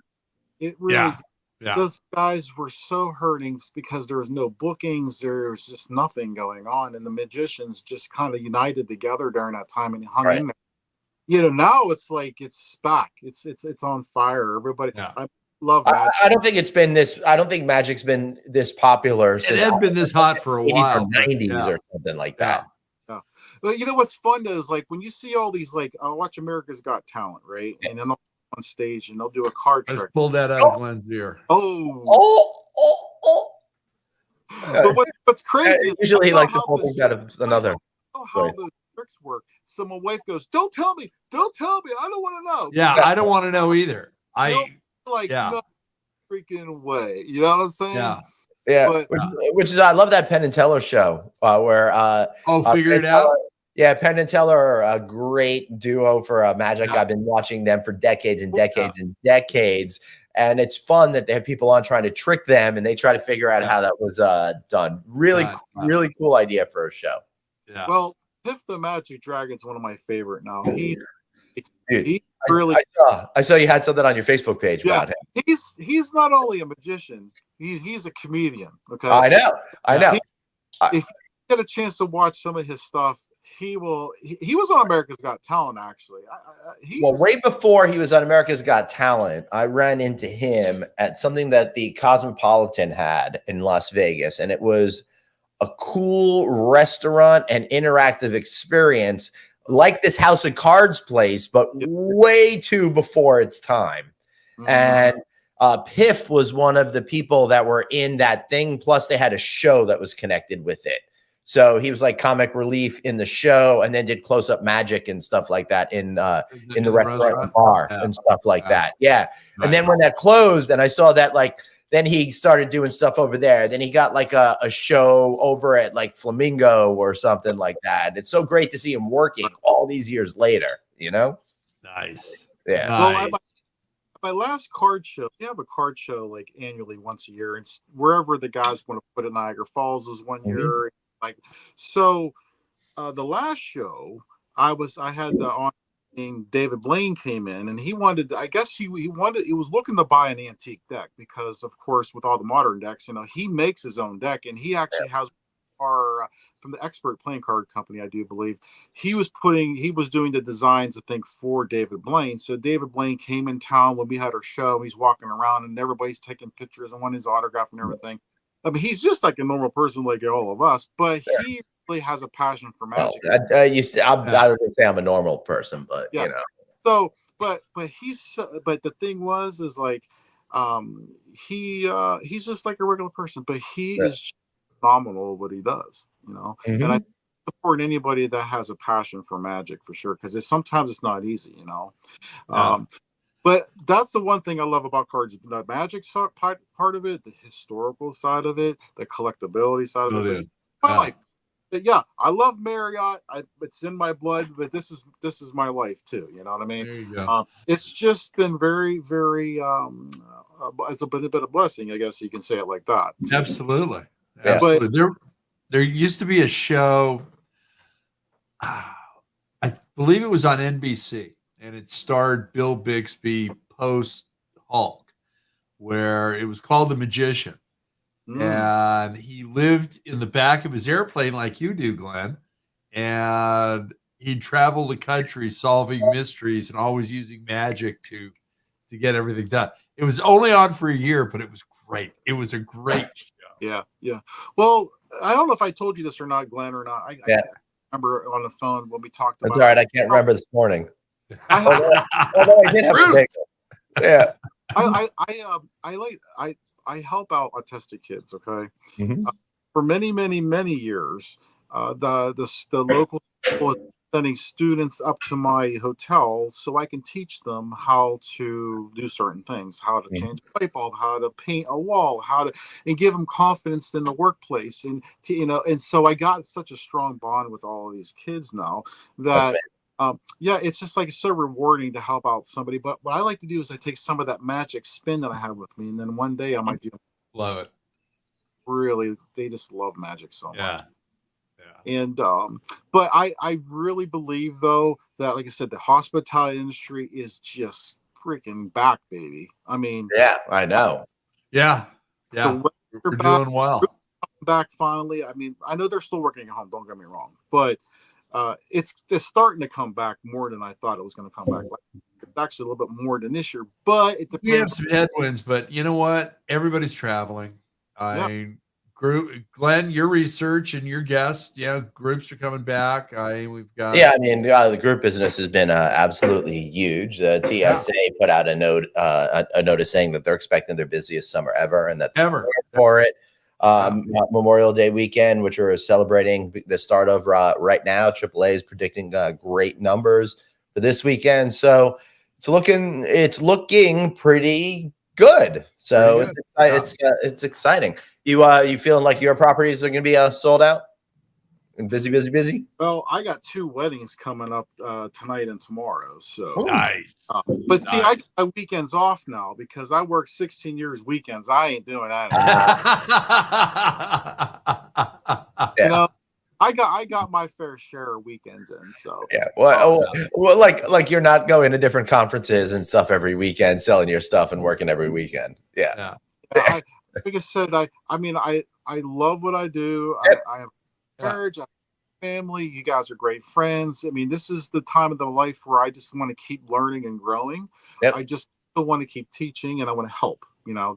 it really, those guys were so hurting because there was no bookings. There was just nothing going on. And the magicians just kind of united together during that time and hung in there. now it's like it's back. It's on fire. Everybody, Yeah. I love magic. I don't think it's been this. I don't think Magic's been this popular It since had been this hot for a 80s while. or but 90s yeah. or something like that. Yeah. Well, what's fun is like when you see all these, like I watch America's Got Talent, right? And then they'll on stage and they'll do a card Let's trick. pull that out of Glenn's ear. Oh. But what's crazy is Usually he I know likes to how pull this- things out of another. I know how place. those tricks work. So my wife goes, "Don't tell me, I don't want to know." Yeah, I don't want to know either. Like, no freaking way. You know what I'm saying? Yeah. Yeah, But- which is I love that Penn and Teller show where figure Penn it out. Teller- yeah, Penn and Teller are a great duo for Magic. Yeah. I've been watching them for decades and decades and decades, and it's fun that they have people on trying to trick them, and they try to figure out how that was done. Really cool idea for a show. Yeah. Well, Piff the Magic Dragon's one of my favorite now. He's Dude, really. I saw you had something on your Facebook page about him. He's not only a magician, he's a comedian. Okay, I know. If you get a chance to watch some of his stuff, he will. He was on America's Got Talent, actually. Right before he was on America's Got Talent, I ran into him at something that the Cosmopolitan had in Las Vegas, and it was a cool restaurant and interactive experience like this House of Cards place, but way too before its time. Mm-hmm. And Piff was one of the people that were in that thing. Plus, they had a show that was connected with it. So he was like comic relief in the show, and then did close up magic and stuff like that in the restaurant and bar and stuff like that. Yeah. Nice. And then when that closed, and I saw that, like, then he started doing stuff over there. Then he got like a show over at like Flamingo or something like that. It's so great to see him working all these years later, Nice. Yeah. Nice. Well, my last card show, we have a card show like annually once a year, and wherever the guys want to put it. Niagara Falls is one year. Like, so the last show I had the on David Blaine came in, and he wanted, I guess he was looking to buy an antique deck because, of course, with all the modern decks, he makes his own deck, and he actually has our from the Expert Playing Card Company, I do believe. He was doing the designs, I think, for David Blaine. So David Blaine came in town when we had our show. He's walking around, and everybody's taking pictures and wanting his autograph and everything. I mean, he's just like a normal person like all of us, but he really has a passion for magic. I don't say I'm a normal person, but So, but the thing is like, he's just like a regular person, but he is just phenomenal at what he does, And I support anybody that has a passion for magic for sure, because sometimes it's not easy, But that's the one thing I love about cards: the magic part of it, the historical side of it, the collectability side of it. My life. Yeah, I love Marriott. It's in my blood, but this is my life too. You know what I mean? There you go. It's just been very, very. It's a bit of blessing, I guess you can say it like that. Absolutely. Yeah. Absolutely. There used to be a show. I believe it was on NBC. And it starred Bill Bixby post Hulk, where it was called The Magician. And he lived in the back of his airplane like you do, Glenn. And he'd travel the country solving mysteries and always using magic to get everything done. It was only on for a year, but it was great. It was a great show. Yeah. Well, I don't know if I told you this or not, Glenn, or not. I can't remember on the phone when we talked about it. That's all right. I can't remember this morning. I did have a yeah. I help out autistic kids. Okay, Mm-hmm. For many years, the local school is sending students up to my hotel so I can teach them how to do certain things, how to change a light bulb, how to paint a wall, and give them confidence in the workplace, and and so I got such a strong bond with all of these kids now that. It's just like so rewarding to help out somebody. But what I like to do is I take some of that magic spin that I have with me, and then one day I might do. Love it. Really, they just love magic so much. Yeah. And but I really believe though that, like I said, the hospitality industry is just freaking back, baby. I mean, yeah, I know. Yeah. We're doing well. Back finally. I mean, I know they're still working at home. Don't get me wrong, but. it's starting to come back more than I thought it was going to come back. It's actually a little bit more than this year, but it depends. We have some headwinds, but you know what? Everybody's traveling. Glenn, your research and your guests, groups are coming back. We've got the group business has been absolutely huge. TSA put out a notice saying that they're expecting their busiest summer ever, and that ever for it. Memorial Day weekend, which we're celebrating the start of right now. AAA is predicting great numbers for this weekend, so it's looking pretty good. So it's exciting. You feeling like your properties are going to be sold out and busy? Well, I got 2 weddings coming up tonight and tomorrow. So nice. But see, I get my weekends off now because I worked 16 years weekends. I ain't doing that anymore. I got my fair share of weekends in. So well, like you're not going to different conferences and stuff every weekend, selling your stuff and working every weekend. Like I said, I love what I do. I have marriage, I have family. You guys are great friends. I mean, this is the time of the life where I just want to keep learning and growing. I just want to keep teaching, and I want to help.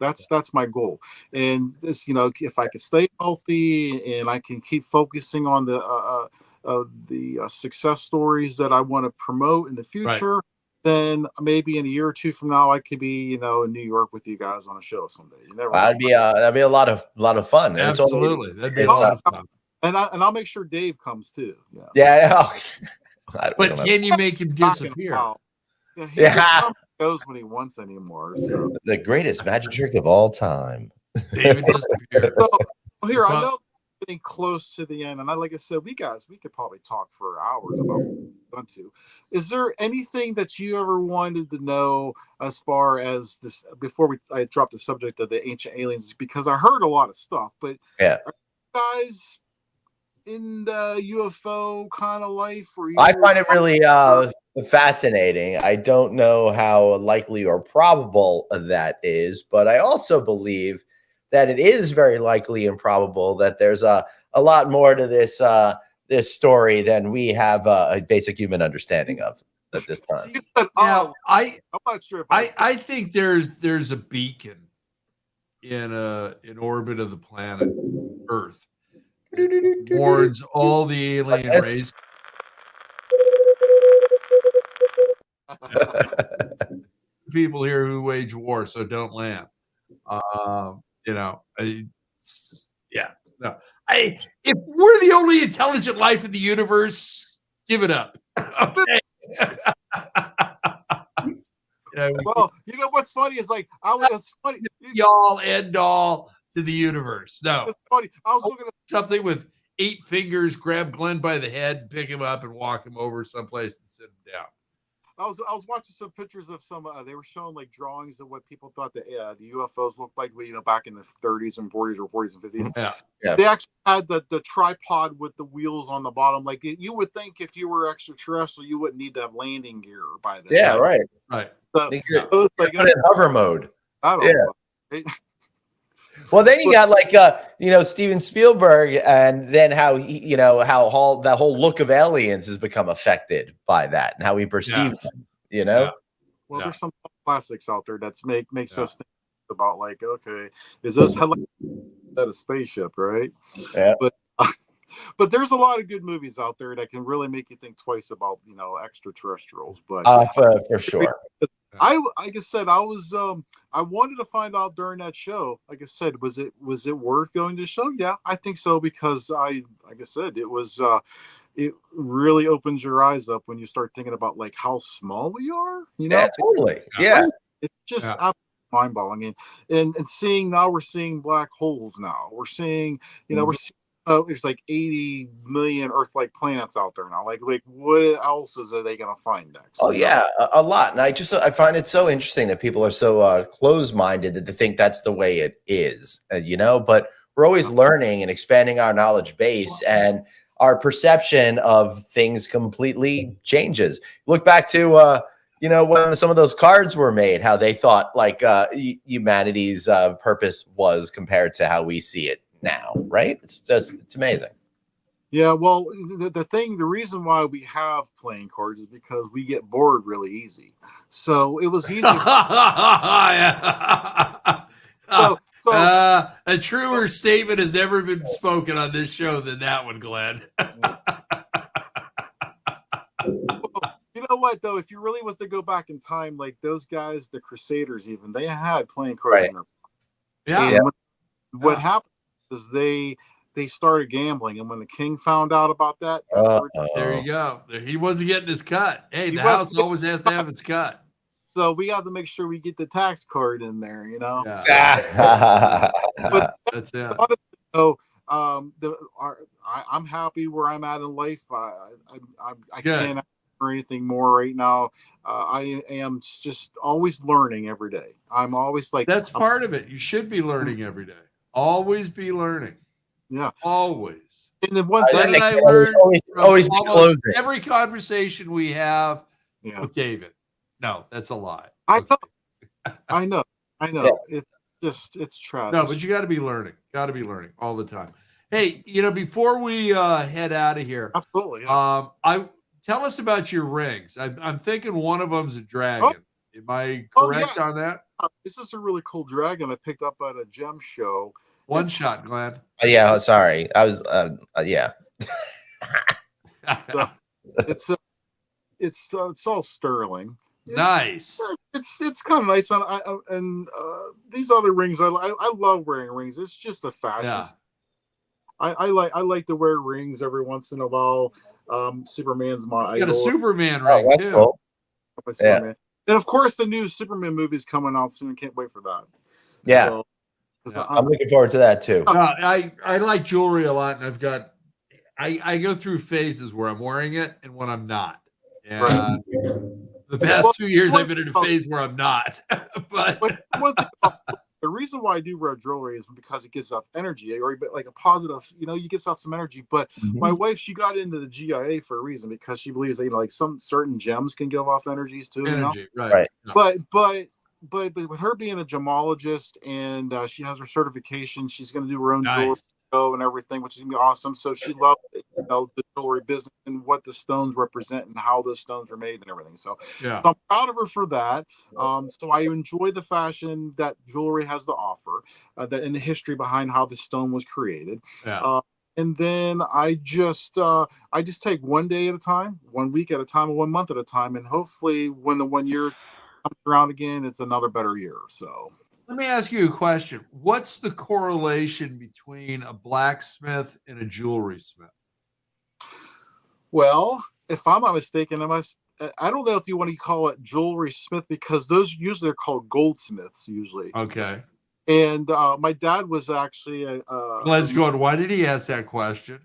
That's my goal. And this, if I can stay healthy and I can keep focusing on the success stories that I want to promote in the future. Right. Then maybe in a year or 2 from now, I could be, in New York with you guys on a show someday. You never know. That'd be a lot of fun. Absolutely, that'd be a lot of fun. And I'll make sure Dave comes too. But can you make him disappear? He goes when he wants anymore. So the greatest magic trick of all time. David disappeared. So here, I know getting close to the end, and like I said, we could probably talk for hours about what to. Is there anything that you ever wanted to know as far as this before I dropped the subject of the ancient aliens? Because I heard a lot of stuff, but are you guys in the UFO kind of life? I find it really fascinating. I don't know how likely or probable that is, but I also believe that it is very likely and probable that there's a lot more to this story than we have a basic human understanding of at this time. Now, I'm not sure. I think there's a beacon in orbit of the planet Earth. Warns all the alien race. People here who wage war, so don't land. If we're the only intelligent life in the universe, give it up. Okay. Well, what's funny is funny. Y'all end all to the universe. No, it's funny. I was looking at something with 8 fingers, grab Glenn by the head, pick him up, and walk him over someplace and sit him down. I was watching some pictures of some. They were showing like drawings of what people thought the UFOs looked like. Back in the 30s and 40s or 40s and 50s. Yeah. They actually had the tripod with the wheels on the bottom. Like you would think if you were extraterrestrial, you wouldn't need to have landing gear by then. Yeah, right. So it's like put in hover mode. I don't know. Well, then you got Steven Spielberg, and then how that whole look of aliens has become affected by that and how we perceive them. Well, there's some classics out there that makes us think about okay, is this a spaceship, right? Yeah. But there's a lot of good movies out there that can really make you think twice about extraterrestrials. But for sure. Like I said, I wanted to find out during that show. Like I said, was it worth going to the show? Yeah, I think so, because like I said, it was it really opens your eyes up when you start thinking about how small we are. Yeah, totally. Yeah, it's just absolutely mind-boggling. And we're seeing black holes now. We're seeing we're seeing there's 80 million Earth-like planets out there now. Like what else are they going to find next? Oh yeah, a lot. And I find it so interesting that people are so closed-minded that they think that's the way it is. But we're always learning and expanding our knowledge base, and our perception of things completely changes. Look back to when some of those cards were made, how they thought humanity's purpose was compared to how we see it now, right? It's amazing. Yeah, well, the reason why we have playing cards is because we get bored really easy. So it was easy. A truer statement has never been spoken on this show than that one, Glenn. You know what, though? If you really was to go back in time, like those guys, the Crusaders, even they had playing cards Right. in their Yeah. What happened is they started gambling, and when the king found out about that, there you go. He wasn't getting his cut. Hey, the He house wasn't always has to have its cut. so we got to make sure we get the tax card in there, Yeah. But That's it. so I'm happy where I'm at in life. I can't ask for anything more right now. I am just always learning every day. I'm always like that's part of it. You should be learning every day. Always be learning. Yeah, always. And then one thing I learned always be closing every conversation we have Yeah. with David. No, that's a lie. I Okay. know. Yeah. It's trash. No, but you got to be learning. Got to be learning all the time. Hey, before we head out of here, Absolutely. Yeah. tell us about your rings. I'm thinking one of them's a dragon. Am I correct on that? This is a really cool dragon I picked up at a gem show. One shot, Glenn. Yeah, sorry. I was yeah. It's all sterling. Nice. It's kind of nice. And these other rings, I love wearing rings. It's just a fashion. Yeah. I like to wear rings every once in a while. Superman's my You got a idol. Superman ring that's too. cool. Superman. And of course, the new Superman movie is coming out soon. Can't wait for that. Yeah. So, I'm looking forward to that too. I like jewelry a lot, and I go through phases where I'm wearing it and when I'm not. And the past 2 years, I've been in a phase where I'm not. But one thing the reason why I do wear jewelry is because it gives off energy, or like a positive. You gives off some energy. But my wife, she got into the GIA for a reason, because she believes that like some certain gems can give off energies too. energy, right? But with her being a gemologist, and she has her certification, she's going to do her own jewelry show and everything, which is going to be awesome. So she loves the jewelry business and what the stones represent and how those stones are made and everything. So, Yeah. so I'm proud of her for that. So I enjoy the fashion that jewelry has to offer, and the history behind how the stone was created. Yeah. And then I just take one day at a time, 1 week at a time, 1 month at a time, and hopefully when the 1 year comes around again, it's another better year. So Let me ask you a question. What's the correlation between a blacksmith and a jewelry smith? well, if I'm not mistaken, I don't know if you want to call it jewelry smith, because those usually are called goldsmiths usually. Okay. And my dad was actually Let's go on. Why did he ask that question?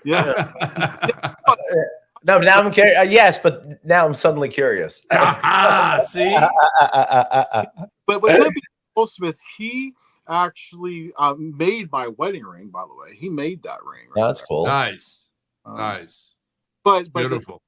Yeah. No, now I'm curious. Yes, but now I'm suddenly curious. See? But with him being a goldsmith, he actually made my wedding ring. By the way, he made that ring. Right That's there. cool. Nice. Nice. But Beautiful.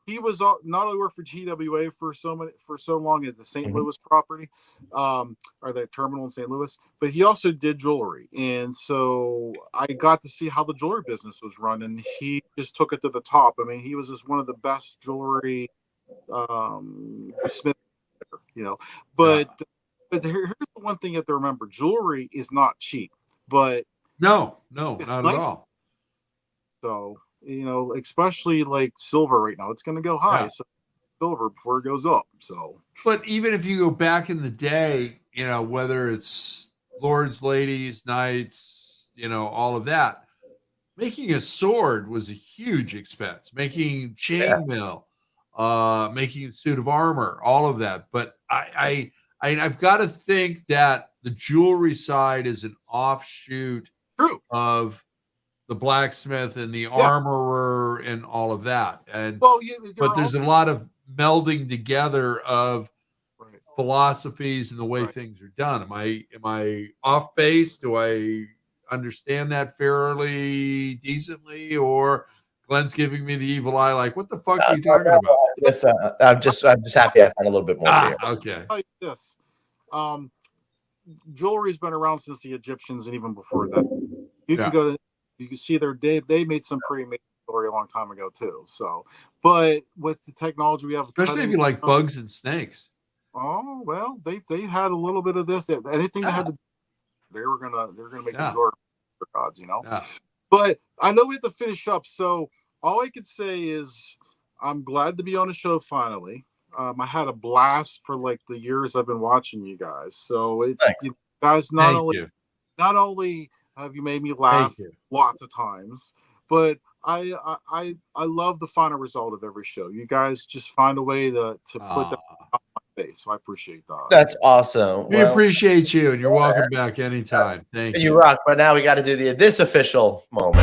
he was not only worked for GWA for so long at the St. Louis property, or the terminal in St. Louis, but he also did jewelry, and so I got to see how the jewelry business was run, and he just took it to the top. I mean, he was just one of the best jewelry smith, But here's the one thing you have to remember: jewelry is not cheap, but No, not nice. at all. So. Especially like silver right now, it's going to go high. Yeah. So silver before it goes up. So, But even if you go back in the day, whether it's lords, ladies, knights, all of that, making a sword was a huge expense. Making chainmail, making a suit of armor, all of that. But I've got to think that the jewelry side is an offshoot of the blacksmith and the armorer and all of that. And but there's a lot of melding together of philosophies and the way things are done. Am I off base? Do I understand that fairly decently, or Glenn's giving me the evil eye like, what the fuck are you talking about? Yes, I'm just happy I found a little bit more for you. Okay. like this, jewelry's been around since the Egyptians and even before that. You can go to You can see they made some pretty amazing story a long time ago too. So, but with the technology we have, Especially if you like bugs and snakes. Oh well, they had a little bit of this. Anything that had to, they're gonna make a drawer for gods, you know. Yeah. But I know we have to finish up. So all I could say is I'm glad to be on the show finally. I had a blast for like the years I've been watching you guys. So it's you guys not only have you made me laugh lots of times, but I love the final result of every show. You guys just find a way to put that on my face. So I appreciate that. That's awesome. We appreciate you, and you're welcome back anytime. Thank you. You rock. But now we got to do this official moment.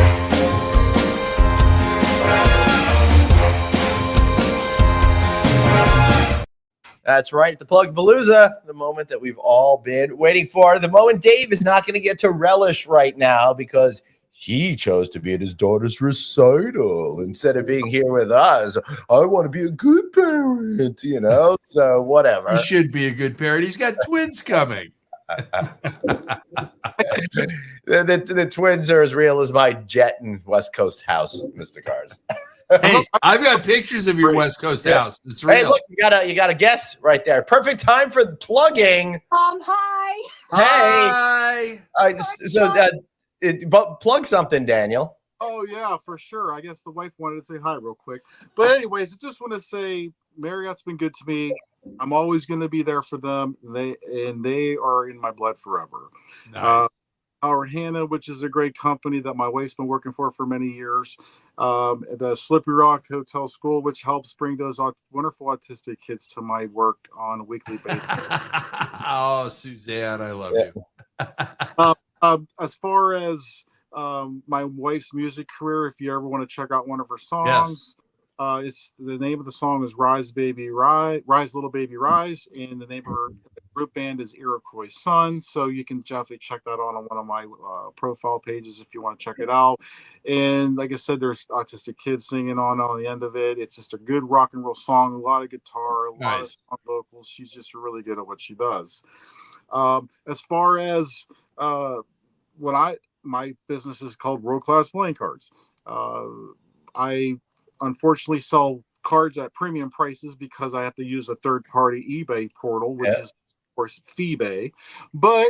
That's right, the Plug Palooza, the moment that we've all been waiting for. The moment Dave is not going to get to relish right now because he chose to be at his daughter's recital instead of being here with us. I want to be a good parent, you know, so whatever. He should be a good parent. He's got twins coming. The twins are as real as my jet and West Coast house, Mr. Cars. Hey, I've got pictures of your West Coast house. It's real. Hey, look, you got a guest right there. Perfect time for the plugging. Hi. Hey. Plug something, Daniel. Oh yeah, for sure. I guess the wife wanted to say hi real quick. But anyways, I just want to say Marriott's been good to me. I'm always going to be there for them. They are in my blood forever. Nice. Our Hannah, which is a great company that my wife's been working for many years. The Slippery Rock Hotel School, which helps bring those wonderful autistic kids to my work on a weekly basis. Oh, Suzanne, I love you. As far as my wife's music career, if you ever want to check out one of her songs, it's the name of the song is Rise Baby Rise, Rise Little Baby Rise, and the name of her group band is Iroquois Sun. So you can definitely check that out on one of my profile pages if you want to check it out. And like I said, there's autistic kids singing on the end of it. It's just a good rock and roll song, a lot of guitar, a lot of strong vocals. She's just really good at what she does. As far as my business is called World Class Playing Cards. I unfortunately sell cards at premium prices because I have to use a third-party eBay portal, which is, of course, Feebay. But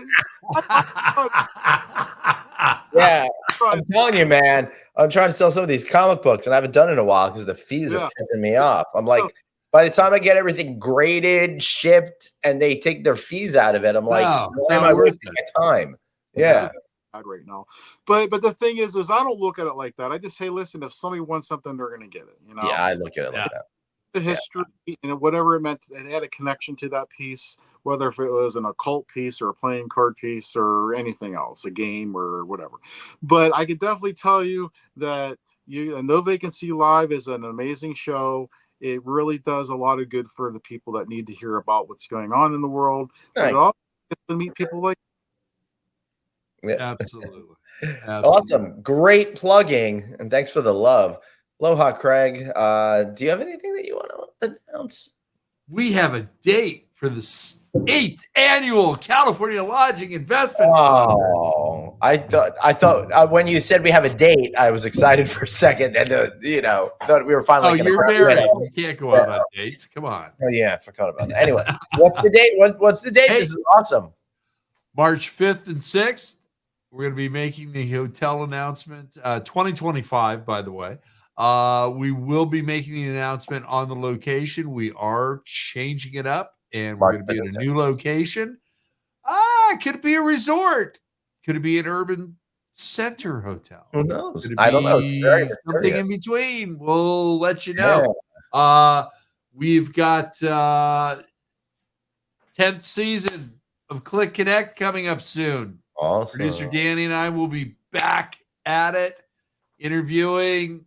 yeah, I'm telling you, man, I'm trying to sell some of these comic books, and I haven't done it in a while because the fees are pissing me off. I'm like, by the time I get everything graded, shipped, and they take their fees out of it, I'm like, why am I wasting my time? Yeah. Right now, but the thing is I don't look at it like that. I just say, listen, if somebody wants something, they're going to get it. You know? Yeah, I look at it like that. The history, whatever it meant, they had a connection to that piece, whether if it was an occult piece or a playing card piece or anything else, a game or whatever. But I could definitely tell you that No Vacancy Live is an amazing show. It really does a lot of good for the people that need to hear about what's going on in the world. Nice. But it also gets to meet people like. Yeah. Absolutely. Awesome. Great plugging. And thanks for the love. Aloha, Craig. Do you have anything that you want to announce? We have a date for the 8th annual California Lodging Investment. Oh, I thought when you said we have a date, I was excited for a second. And, thought we were finally. Oh, you're married. You can't go out on dates. Come on. Oh, yeah. I forgot about that. Anyway, what's the date? What's the date? Hey, this is awesome. March 5th and 6th. We're going to be making the hotel announcement, 2025, by the way. We will be making the announcement on the location. We are changing it up, and we're going to be at a new location. Could it be a resort? Could it be an urban center hotel? Who knows? Could it be I don't know. Something in between. We'll let you know. Yeah. We've got 10th season of Click Connect coming up soon. Awesome. Producer Danny and I will be back at it, interviewing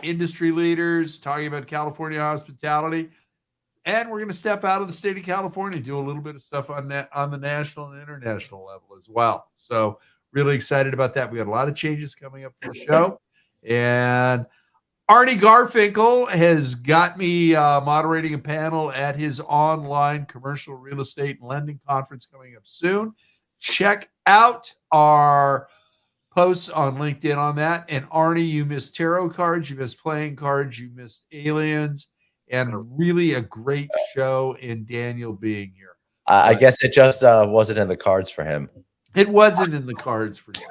industry leaders, talking about California hospitality, and we're going to step out of the state of California, do a little bit of stuff on the national and international level as well. So really excited about that. We got a lot of changes coming up for the show, and Arnie Garfinkel has got me moderating a panel at his online commercial real estate and lending conference coming up soon. Check out our posts on LinkedIn on that. And Arnie, you missed tarot cards, you missed playing cards, you missed aliens, and really a great show in Daniel being here. I guess it just wasn't in the cards for him. It wasn't in the cards for you.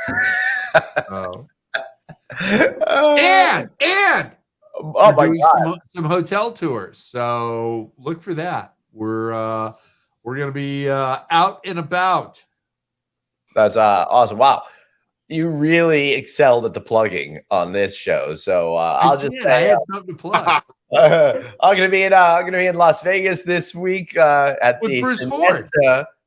And oh my God, some hotel tours. So look for that. We're going to be out and about. That's awesome. Wow. You really excelled at the plugging on this show. So I'll just say I had something to plug. I'm gonna be in Las Vegas this week at With the Bruce Ford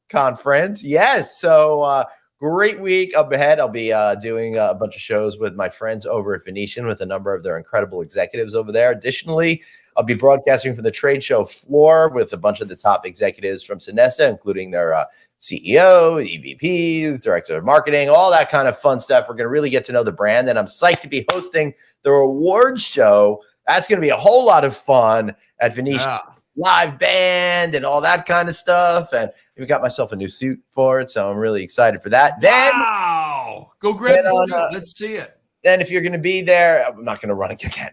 conference. Yes. So great week up ahead. I'll be doing a bunch of shows with my friends over at Venetian with a number of their incredible executives over there. Additionally, I'll be broadcasting from the trade show floor with a bunch of the top executives from Sonesta, including their CEO, EVPs, director of marketing, all that kind of fun stuff. We're going to really get to know the brand. And I'm psyched to be hosting the awards show. That's going to be a whole lot of fun at Venetian. Yeah. Live band and all that kind of stuff. And I've got myself a new suit for it. So I'm really excited for that. Wow. Go grab the suit. Let's see it. Then if you're going to be there, I'm not going to run again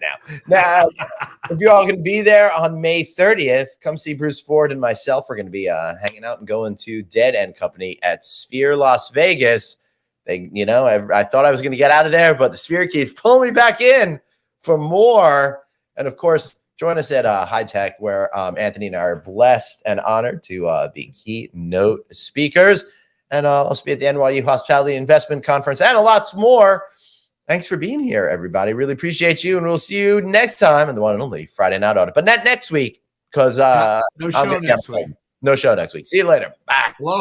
now. If you're all going to be there on May 30th, come see Bruce Ford and myself. We're going to be hanging out and going to Dead End Company at Sphere Las Vegas. I thought I was going to get out of there, but the Sphere keeps pulling me back in for more. And of course, join us at High Tech, where Anthony and I are blessed and honored to be keynote speakers. And I'll also be at the NYU Hospitality Investment Conference and a lot more. Thanks for being here, everybody. Really appreciate you. And we'll see you next time in the one and only Friday Night Audit. But not next week, because no show next week. No show next week. See you later. Bye. Aloha.